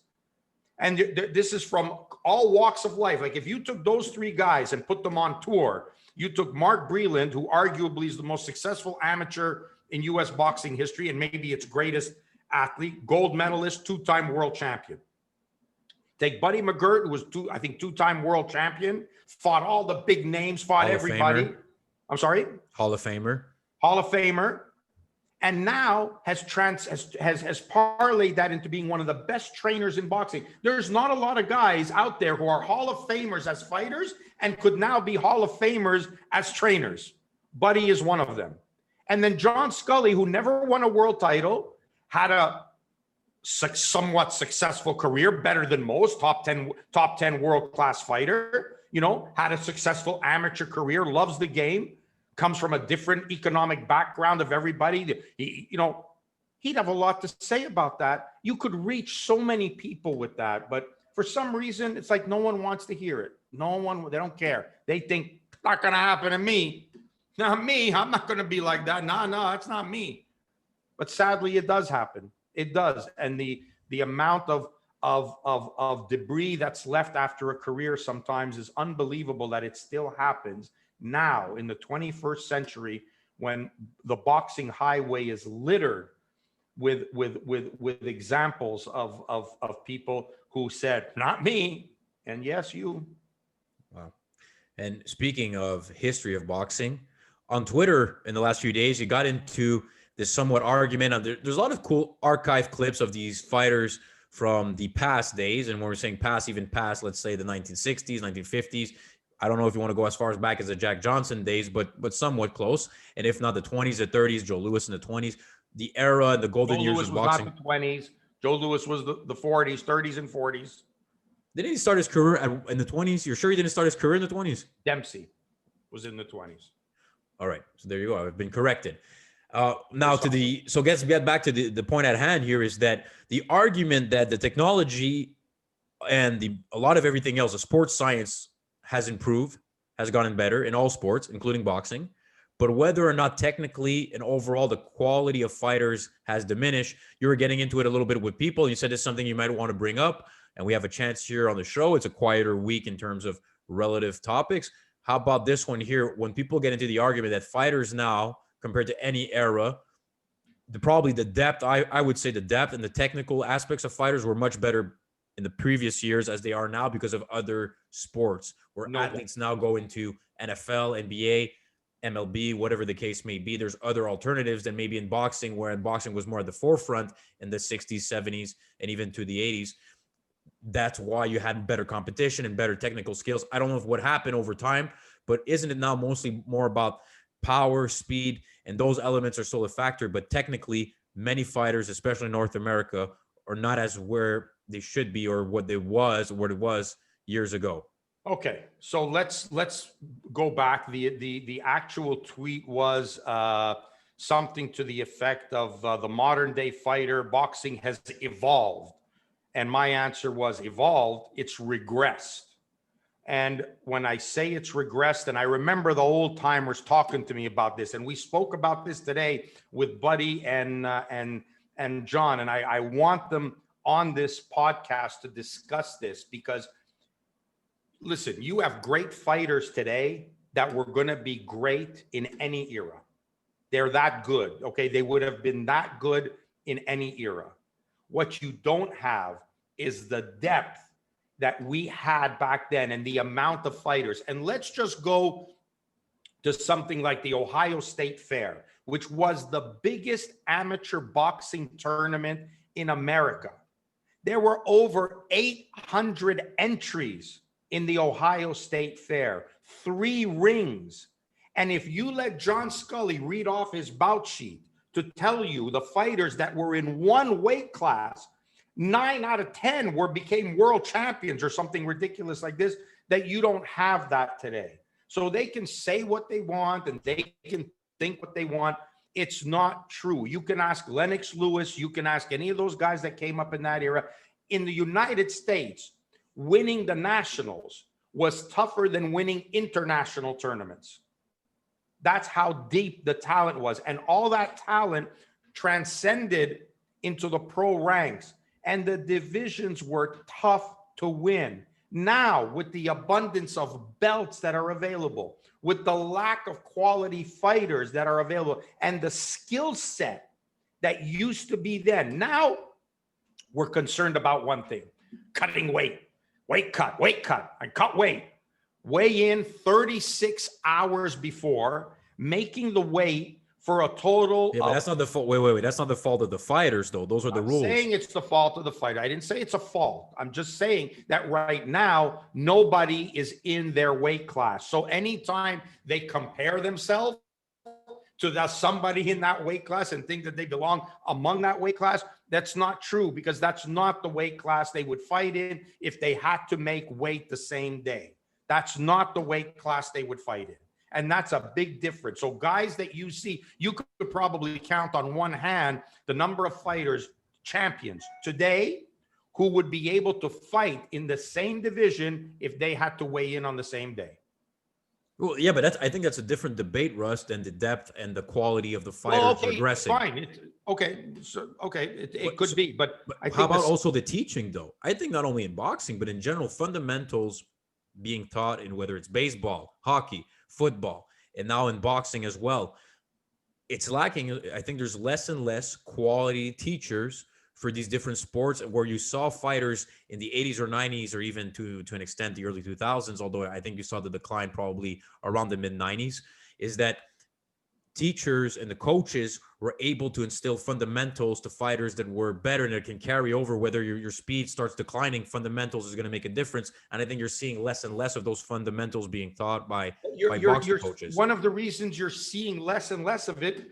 And this is from all walks of life. If you took those 3 guys and put them on tour, you took Mark Breland, who arguably is the most successful amateur in U.S. boxing history and maybe its greatest athlete, gold medalist, 2-time world champion. Take Buddy McGirt, who was 2-time world champion, fought all the big names, fought everybody. I'm sorry? Hall of Famer. Hall of Famer. And now has parlayed that into being one of the best trainers in boxing. There's not a lot of guys out there who are Hall of Famers as fighters and could now be Hall of Famers as trainers. Buddy is one of them. And then John Scully, who never won a world title, had a somewhat successful career, better than most, top 10 world-class fighter, had a successful amateur career, loves the game, comes from a different economic background of everybody. He'd have a lot to say about that. You could reach so many people with that, but for some reason, it's no one wants to hear it. They don't care. They think, not going to happen to me. Not me. I'm not going to be like that. No, that's not me. But sadly, it does happen. It does. And the amount of debris that's left after a career sometimes is unbelievable that it still happens now in the 21st century, when the boxing highway is littered with examples of people who said, not me. And yes, you. Wow. And speaking of history of boxing, on Twitter in the last few days, you got into this somewhat argument. There's a lot of cool archive clips of these fighters from the past days. And when we're saying past, even past, let's say the 1960s, 1950s. I don't know if you want to go as far as back as the Jack Johnson days, but somewhat close. And if not the 20s, the 30s, Joe Louis in the 20s, the era and the golden years of boxing. Not the 20s. Joe Louis was the 40s, 30s, and 40s. Didn't he start his career in the 20s? You're sure he didn't start his career in the 20s? Dempsey was in the 20s. All right. So there you go. I've been corrected. Now let's get back to the point at hand here, is that the argument that the technology and a lot of everything else, the sports science has improved, has gotten better in all sports, including boxing. But whether or not technically and overall the quality of fighters has diminished, you were getting into it a little bit with people. You said it's something you might want to bring up, and we have a chance here on the show. It's a quieter week in terms of relative topics. How about this one here? When people get into the argument that fighters now, compared to any era, probably the depth, I would say the depth and the technical aspects of fighters were much better in the previous years as they are now because of other sports where athletes now go into NFL, NBA, MLB, whatever the case may be. There's other alternatives than maybe in boxing, where boxing was more at the forefront in the 60s, 70s, and even to the 80s. That's why you had better competition and better technical skills. I don't know what happened over time, but isn't it now mostly more about power, speed, and those elements are still a factor. But technically, many fighters, especially in North America, are not as where they should be or what it was years ago. Okay, so let's go back. The actual tweet was something to the effect of the modern day fighter boxing has evolved, and my answer was evolved. It's regressed. And when I say it's regressed, and I remember the old timers talking to me about this, and we spoke about this today with Buddy and John, and I want them on this podcast to discuss this because, listen, you have great fighters today that were going to be great in any era. They're that good, okay? They would have been that good in any era. What you don't have is the depth that we had back then and the amount of fighters. And let's just go to something like the Ohio State Fair, which was the biggest amateur boxing tournament in America. There were over 800 entries in the Ohio State Fair, 3 rings. And if you let John Scully read off his bout sheet to tell you the fighters that were in one weight class, 9 out of 10 became world champions or something ridiculous like this, that you don't have that today. So they can say what they want and they can think what they want. It's not true. You can ask Lennox Lewis, you can ask any of those guys that came up in that era. In the United States, winning the nationals was tougher than winning international tournaments. That's how deep the talent was. And all that talent transcended into the pro ranks. And the divisions were tough to win. Now, with the abundance of belts that are available, with the lack of quality fighters that are available, and the skill set that used to be then, now we're concerned about one thing: cutting weight. Weight cut. I cut weight. Weigh in 36 hours before, making the weight for a total. Yeah, but that's not the fault. Wait. That's not the fault of the fighters, though. Those are the rules. I'm saying it's the fault of the fighter. I didn't say it's a fault. I'm just saying that right now, nobody is in their weight class. So anytime they compare themselves to somebody in that weight class and think that they belong among that weight class, that's not true, because that's not the weight class they would fight in if they had to make weight the same day. That's not the weight class they would fight in. And that's a big difference. So guys that you see, you could probably count on one hand the number of fighters, champions today, who would be able to fight in the same division if they had to weigh in on the same day. Well, yeah, but I think that's a different debate, Russ, than the depth and the quality of the fighters progressing. Fine. It could be. But I think how about also the teaching, though? I think not only in boxing, but in general, fundamentals being taught in whether it's baseball, hockey, football, and now in boxing as well. It's lacking. I think there's less and less quality teachers for these different sports, where you saw fighters in the 80s or 90s, or even to an extent the early 2000s, although I think you saw the decline probably around the mid 90s, is that teachers and the coaches were able to instill fundamentals to fighters that were better, and it can carry over. Whether your speed starts declining, fundamentals is going to make a difference. And I think you're seeing less and less of those fundamentals being taught by boxing coaches. One of the reasons you're seeing less and less of it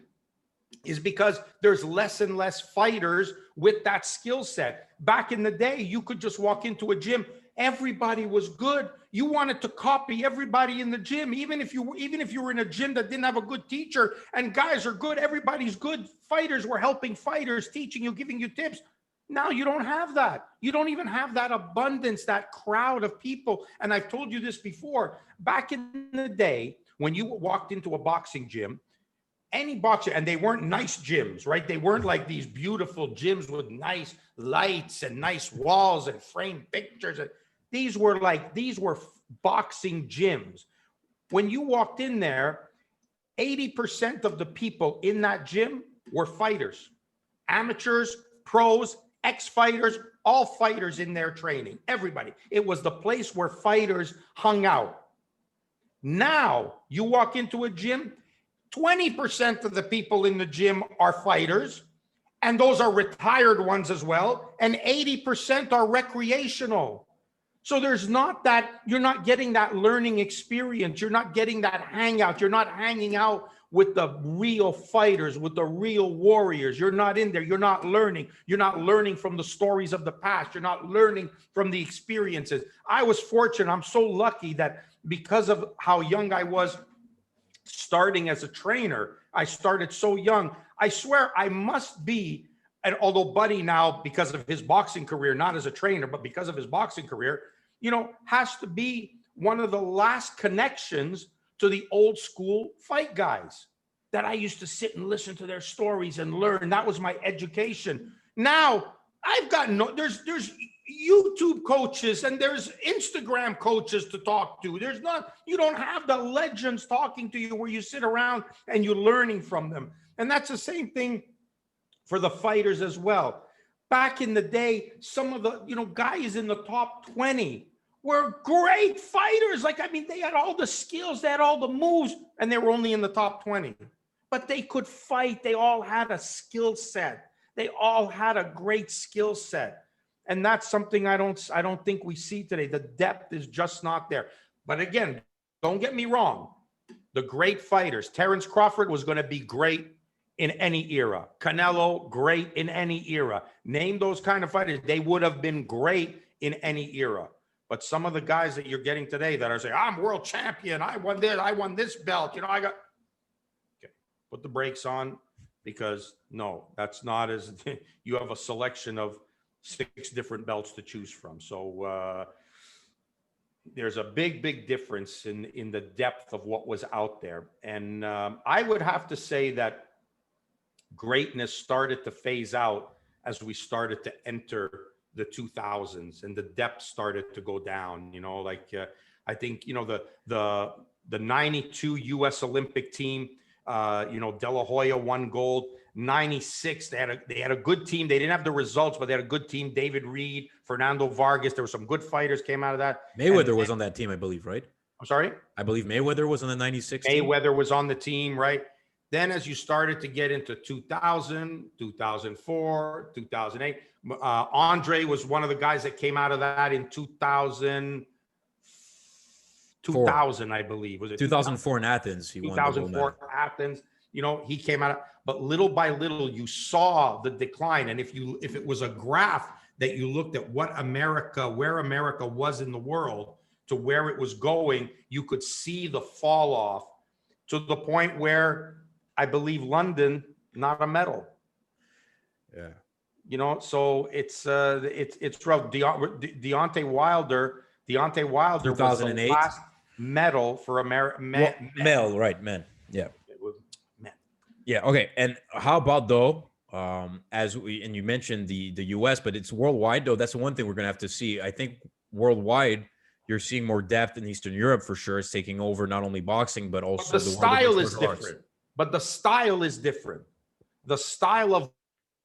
is because there's less and less fighters with that skill set. Back in the day, you could just walk into a gym. Everybody was good. You wanted to copy everybody in the gym, even if you were in a gym that didn't have a good teacher, and guys are good. Everybody's good. Fighters were helping fighters, teaching you, giving you tips. Now you don't have that. You don't even have that abundance, that crowd of people. And I've told you this before. Back in the day, when you walked into a boxing gym, any boxer, and they weren't nice gyms, right? They weren't like these beautiful gyms with nice lights and nice walls and framed pictures. These were boxing gyms. When you walked in there, 80% of the people in that gym were fighters, amateurs, pros, ex-fighters, all fighters in their training, everybody. It was the place where fighters hung out. Now you walk into a gym, 20% of the people in the gym are fighters, and those are retired ones as well, and 80% are recreational. So there's not that, you're not getting that learning experience. You're not getting that hangout. You're not hanging out with the real fighters, with the real warriors. You're not in there. You're not learning. You're not learning from the stories of the past. You're not learning from the experiences. I was fortunate. I'm so lucky that because of how young I was starting as a trainer, I started so young. I swear I must be, and although Buddy now, because of his boxing career, not as a trainer, but because of his boxing career, has to be one of the last connections to the old school fight guys that I used to sit and listen to their stories and learn. That was my education. Now I've got there's YouTube coaches and there's Instagram coaches to talk to. You don't have the legends talking to you where you sit around and you're learning from them. And that's the same thing for the fighters as well. Back in the day, some of the, guys in the top 20 were great fighters. They had all the skills, they had all the moves, and they were only in the top 20. But they could fight. They all had a skill set. They all had a great skill set. And that's something I don't think we see today. The depth is just not there. But again, don't get me wrong. The great fighters, Terence Crawford was going to be great in any era. Canelo, great in any era. Name those kind of fighters. They would have been great in any era. But some of the guys that you're getting today that are saying, I'm world champion, I won this belt, okay, put the brakes on, because no, that's not as, you have a selection of 6 different belts to choose from. So there's a big difference in the depth of what was out there. And I would have to say that greatness started to phase out as we started to enter the 2000s, and the depth started to go down. I think the 92 U.S. Olympic team, De La Hoya won gold. 96, they had a good team. They didn't have the results, but they had a good team. David Reed, Fernando Vargas. There were some good fighters came out of that. Mayweather was on that team, I believe, right? I'm sorry? I believe Mayweather was on the 96 team. Mayweather was on the team, right? Then as you started to get into 2000, 2004, 2008, Andre was one of the guys that came out of that in 2000, I believe. Was it 2004 in Athens? He 2004 Athens. He came out, but little by little, you saw the decline. And if it was a graph that you looked at where America was in the world to where it was going, you could see the fall off to the point where I believe London, not a medal. Yeah. So it's rough. Deontay Wilder 2008 was the last medal for America. Male, right? Men. Yeah. It was men. Yeah. Okay. And how about though? And you mentioned the U.S., but it's worldwide though. That's the one thing we're gonna have to see. I think worldwide, you're seeing more depth in Eastern Europe for sure. It's taking over not only boxing but also the style is different. But the style is different. The style of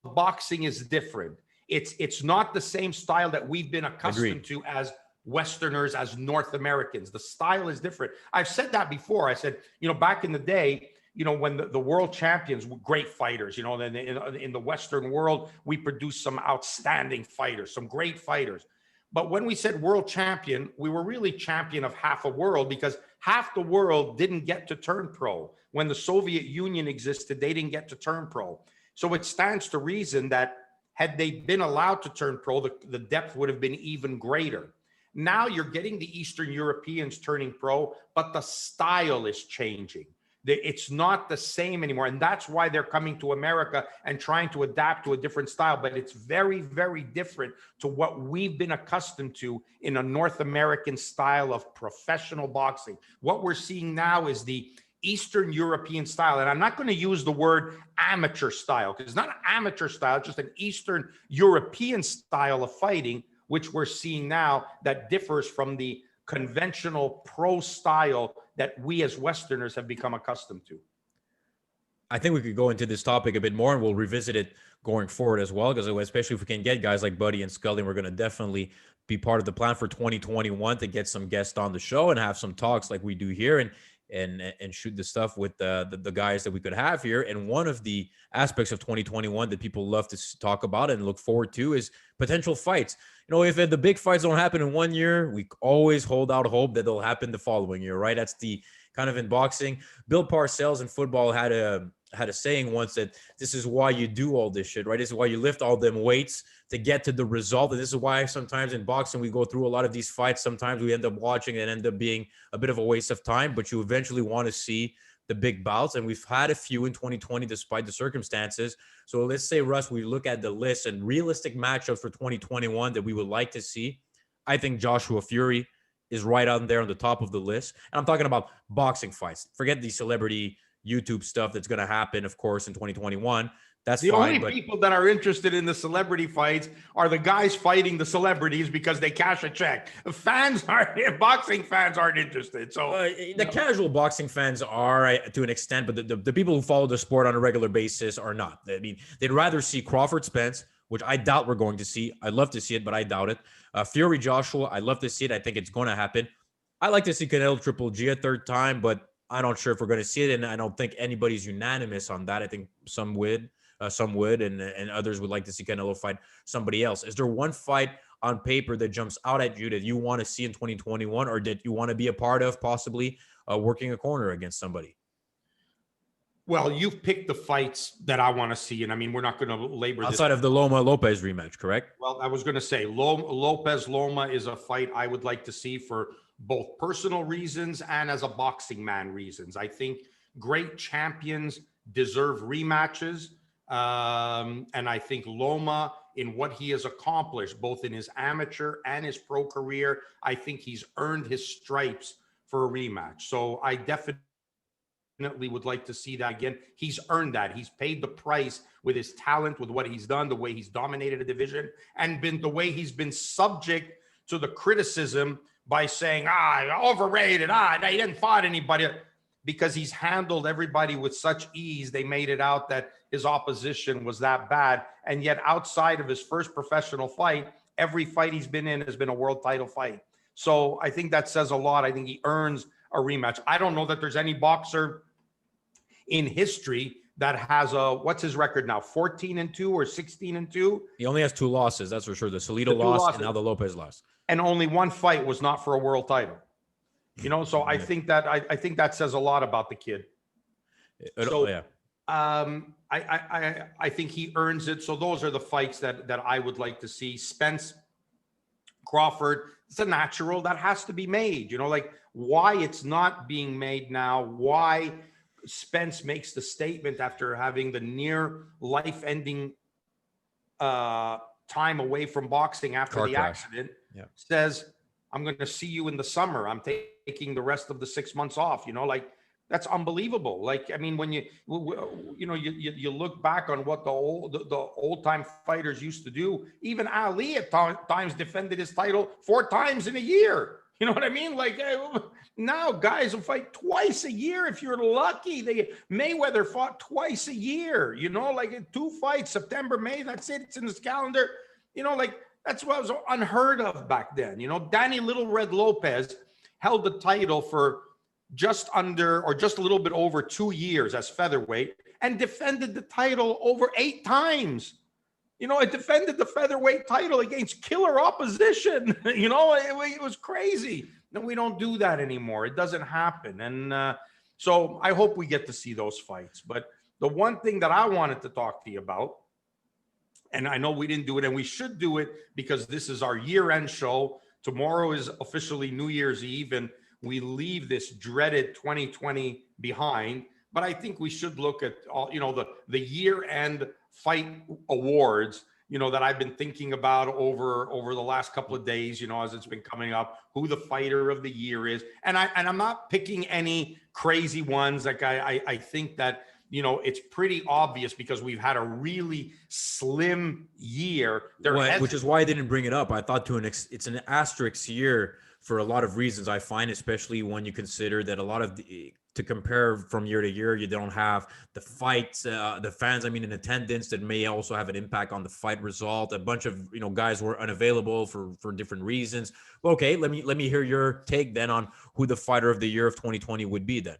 boxing is different. It's not the same style that we've been accustomed to as Westerners, as North Americans. The style is different. I've said that before. I said, back in the day, when the world champions were great fighters, in the Western world, we produced some outstanding fighters, some great fighters. But when we said world champion, we were really champion of half a world, because half the world didn't get to turn pro. When the Soviet Union existed, they didn't get to turn pro. So it stands to reason that had they been allowed to turn pro, the depth would have been even greater. Now you're getting the Eastern Europeans turning pro, but the style is changing. It's not the same anymore. And that's why they're coming to America and trying to adapt to a different style. But it's very, very different to what we've been accustomed to in a North American style of professional boxing. What we're seeing now is the Eastern European style. And I'm not going to use the word amateur style, because it's not an amateur style, it's just an Eastern European style of fighting, which we're seeing now that differs from the conventional pro style that we as Westerners have become accustomed to. I think we could go into this topic a bit more, and we'll revisit it going forward as well, because especially if we can get guys like Buddy and Scully, we're going to definitely be part of the plan for 2021 to get some guests on the show and have some talks like we do here, and shoot the stuff with the guys that we could have here. And one of the aspects of 2021 that people love to talk about and look forward to is potential fights. If the big fights don't happen in one year, we always hold out hope that they'll happen the following year, right? That's the kind of in boxing. Bill Parcells in football had a saying once that this is why you do all this shit, right? This is why you lift all them weights to get to the result. And this is why sometimes in boxing we go through a lot of these fights. Sometimes we end up watching and end up being a bit of a waste of time, but you eventually want to see the big bouts. And we've had a few in 2020 despite the circumstances. So let's say, Russ, we look at the list and realistic matchups for 2021 that we would like to see. I think Joshua Fury is right on there on the top of the list. And I'm talking about boxing fights. Forget the celebrity YouTube stuff that's going to happen, of course, in 2021. That's the fine. only people that are interested in the celebrity fights are the guys fighting the celebrities because they cash a check. Boxing fans aren't interested. So the casual boxing fans are to an extent, but the people who follow the sport on a regular basis are not. I mean, they'd rather see Crawford Spence, which I doubt we're going to see. I'd love to see it, but I doubt it. Fury Joshua, I'd love to see it. I think it's going to happen. I like to see Canelo Triple G a third time, but I'm not sure if we're going to see it, and I don't think anybody's unanimous on that. I think some would, and others would like to see Canelo fight somebody else. Is there one fight on paper that jumps out at you that you want to see in 2021, or that you want to be a part of, possibly working a corner against somebody? Well, you've picked the fights that I want to see, and I mean, we're not going to labor outside of the Loma Lopez rematch, correct? Well, I was going to say Lopez-Loma is a fight I would like to see for both personal reasons and as a boxing man reasons. I think great champions deserve rematches, and I think Loma, in what he has accomplished, both in his amateur and his pro career, I think he's earned his stripes for a rematch. So I definitely would like to see that again. He's earned that. He's paid the price with his talent, with what he's done, the way he's dominated a division, and the way he's been subject to the criticism by saying, overrated, he didn't fight anybody, because he's handled everybody with such ease. They made it out that his opposition was that bad. And yet outside of his first professional fight, every fight he's been in has been a world title fight. So I think that says a lot. I think he earns a rematch. I don't know that there's any boxer in history that has what's his record now? 14-2 or 16-2? He only has 2 losses, that's for sure. The Salido loss and now the Lopez loss. And only one fight was not for a world title. So I think that I think that says a lot about the kid. So yeah. I think he earns it. So those are the fights that I would like to see. Spence, Crawford, it's a natural that has to be made. Like why it's not being made now, why Spence makes the statement after having the near life-ending time away from boxing after the accident, says, I'm going to see you in the summer. I'm taking the rest of the 6 months off. Like that's unbelievable. Like, I mean, when you look back on what the old time fighters used to do, even Ali at times defended his title 4 times in a year. You know what I mean? Like now guys will fight twice a year. If you're lucky, Mayweather fought twice a year, like 2 fights, September, May, that's it. It's in his calendar, like that's what was unheard of back then. Danny Little Red Lopez held the title for just under or just a little bit over 2 years as featherweight and defended the title over 8 times. It defended the featherweight title against killer opposition. It was crazy. No, we don't do that anymore. It doesn't happen. And so I hope we get to see those fights. But the one thing that I wanted to talk to you about, and I know we didn't do it, and we should do it because this is our year-end show. Tomorrow is officially New Year's Eve, and we leave this dreaded 2020 behind. But I think we should look at all, the year-end fight awards, that I've been thinking about over the last couple of days, as it's been coming up, who the fighter of the year is. And I'm not picking any crazy ones. Like I think that, it's pretty obvious because we've had a really slim year. Which is why I didn't bring it up. I thought it's an asterisk year for a lot of reasons, I find, especially when you consider that a lot of to compare from year to year, you don't have the fights, the fans, in attendance that may also have an impact on the fight result. A bunch of, guys were unavailable for different reasons. Okay, let me hear your take then on who the fighter of the year of 2020 would be then.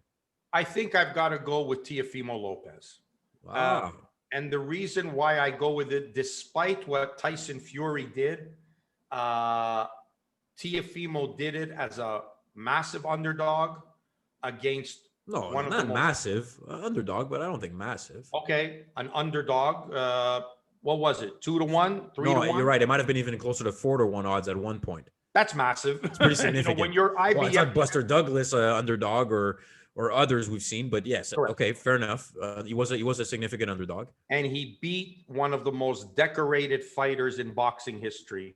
I think I've got to go with Teofimo Lopez. Wow. And the reason why I go with it, despite what Tyson Fury did, Teofimo did it as a massive underdog. against No, one of the not most massive. Underdog, but I don't think massive. okay, an underdog. What was it? 2-1, 3 to No, you're 1? right. It might have been even closer to 4-1 odds at one point. That's massive. It's pretty You know, when significant. you're Well, it's IBF, not Buster Douglas underdog or others we've seen, but yes, correct. okay, fair enough. He was a significant underdog. And he beat one of the most decorated fighters in boxing history.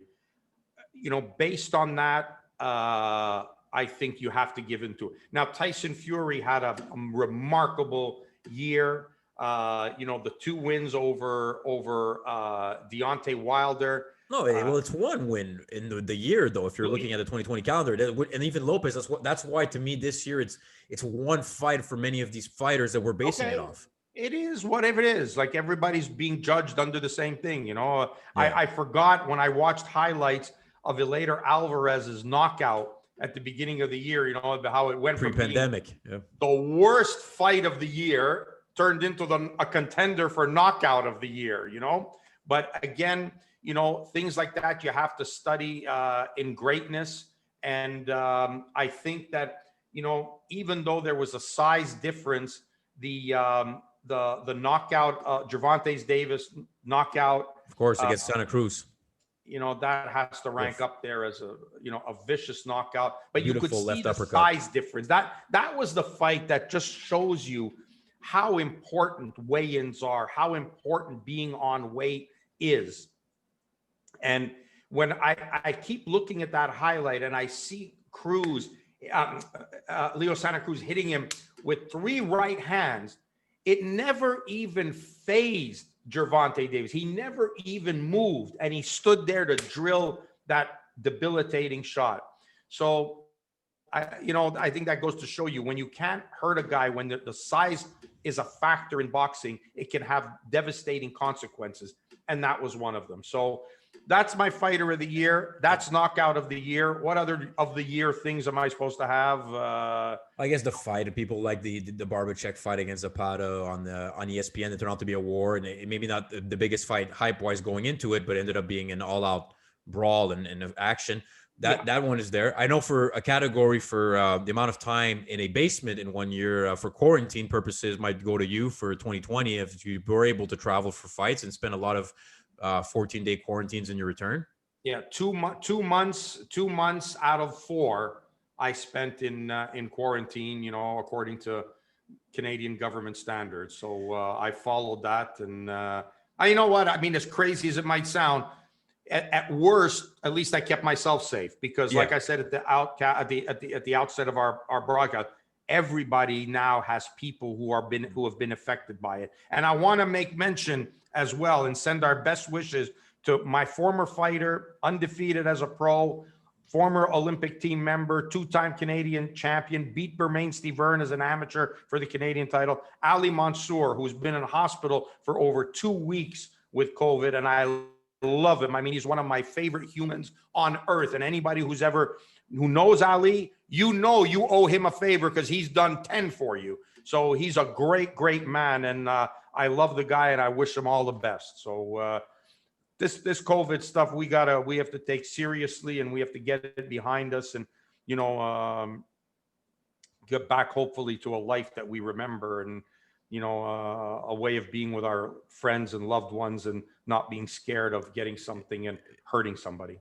You know, based on that, I think you have to give into it. Now, Tyson Fury had a remarkable year. You know, the 2 wins over Deontay Wilder. No, well, it's one win in the year though. If you're looking at the 2020 calendar, and even Lopez, that's why to me this year it's one fight for many of these fighters that we're basing it Okay. off. It is whatever it is. Like everybody's being judged under the same thing. You know, Yeah. I forgot when I watched highlights of Eleider Alvarez's knockout at the beginning of the year, you know, how it went from being Pre-pandemic, yeah. the worst fight of the year turned into a contender for knockout of the year, you know. But again, you know, things like that you have to study in greatness. And I think that, you know, even though there was a size difference, the knockout, Gervonta Davis knockout, Of course, against Santa Cruz. you know, that has to rank up there as a, you know, a vicious knockout. But you could Beautiful see left the uppercut. size difference. That was the fight that just shows you how important weigh-ins are, how important being on weight is. And when I keep looking at that highlight and I see Cruz, Leo Santa Cruz hitting him with 3 right hands, it never even phased Gervonta Davis. He never even moved, and he stood there to drill that debilitating shot. So, I think that goes to show you when you can't hurt a guy, when the size is a factor in boxing, it can have devastating consequences, and that was one of them. So that's my fighter of the year. That's knockout of the year. What other of the year things am I supposed to have? I guess the fight, people like the Barbacek fight against Zapata on ESPN that turned out to be a war, and maybe not the biggest fight hype wise going into it, but ended up being an all out brawl and action. That one is there. I know for a category for the amount of time in a basement in 1 year for quarantine purposes might go to you for 2020 if you were able to travel for fights and spend a lot of 14-day quarantines in your return. Yeah, 2 months out of 4 I spent in quarantine, you know, according to Canadian government standards. So I followed that, and you know what? I mean, as crazy as it might sound, at worst, at least I kept myself safe because, like I said at the outset of our broadcast, everybody now has people who have been affected by it, and I want to make mention as well and send our best wishes to my former fighter, undefeated as a pro, former Olympic team member, 2-time Canadian champion, beat Bermain Stiverne as an amateur for the Canadian title, Ali Mansour, who's been in hospital for over 2 weeks with COVID, and I love him. I mean, he's one of my favorite humans on earth, and anybody who knows Ali, you know you owe him a favor because he's done 10 for you. So he's a great man, and I love the guy, and I wish him all the best. So this COVID stuff we have to take seriously, and we have to get it behind us, and you know, get back hopefully to a life that we remember, and you know, a way of being with our friends and loved ones, and not being scared of getting something and hurting somebody.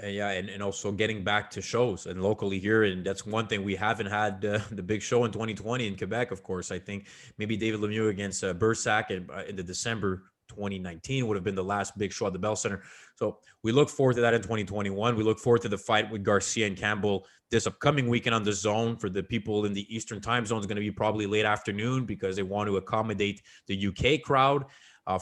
Yeah, and also getting back to shows and locally here, and that's one thing we haven't had the big show in 2020 in Quebec. Of course, I think maybe David Lemieux against Bursack in the December 2019 would have been the last big show at the Bell Center. So we look forward to that in 2021. We look forward to the fight with Garcia and Campbell this upcoming weekend on the Zone. For the people in the Eastern time zone, is going to be probably late afternoon because they want to accommodate the UK crowd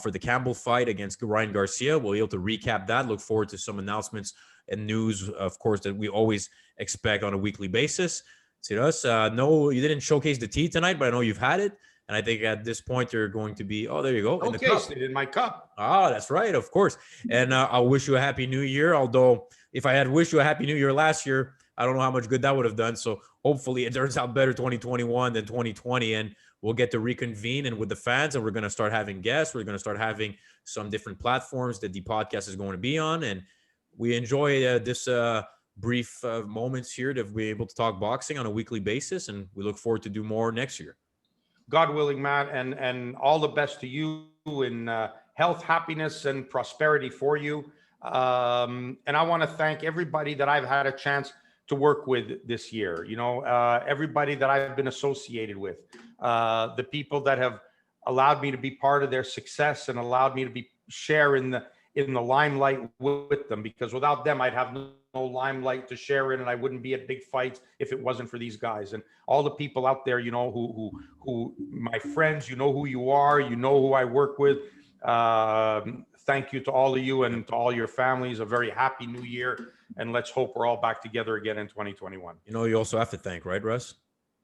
for the Campbell fight against Ryan Garcia. We'll be able to recap that. Look forward to some announcements and news, of course, that we always expect on a weekly basis. To us, no, you didn't showcase the tea tonight, but I know you've had it. And I think at this point, you're going to be, oh, there you go. In the cup. In my cup. Ah, that's right. Of course. And I'll wish you a happy new year. Although if I had wished you a happy new year last year, I don't know how much good that would have done. So hopefully it turns out better 2021 than 2020. And we'll get to reconvene and with the fans, and we're going to start having guests. We're going to start having some different platforms that the podcast is going to be on. And we enjoy this brief moments here to be able to talk boxing on a weekly basis, and we look forward to do more next year. God willing, Matt, and all the best to you in health, happiness, and prosperity for you. And I want to thank everybody that I've had a chance to work with this year. You know, everybody that I've been associated with, the people that have allowed me to be part of their success and allowed me to be share in the limelight with them, because without them, I'd have no limelight to share in, and I wouldn't be at big fights if it wasn't for these guys. And all the people out there, you know, who my friends, you know who you are, you know who I work with. Thank you to all of you and to all your families. A very happy new year, and let's hope we're all back together again in 2021. You know, you also have to thank, right, Russ?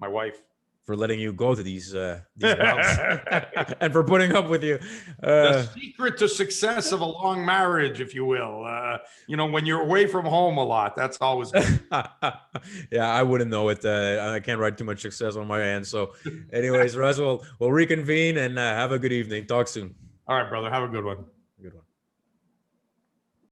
My wife. For letting you go to these bouts and for putting up with you. The secret to success of a long marriage, if you will. You know, when you're away from home a lot, that's always good. Yeah, I wouldn't know it. I can't write too much success on my hand. So anyways, Russ, we'll reconvene and have a good evening. Talk soon. All right, brother. Have a good one.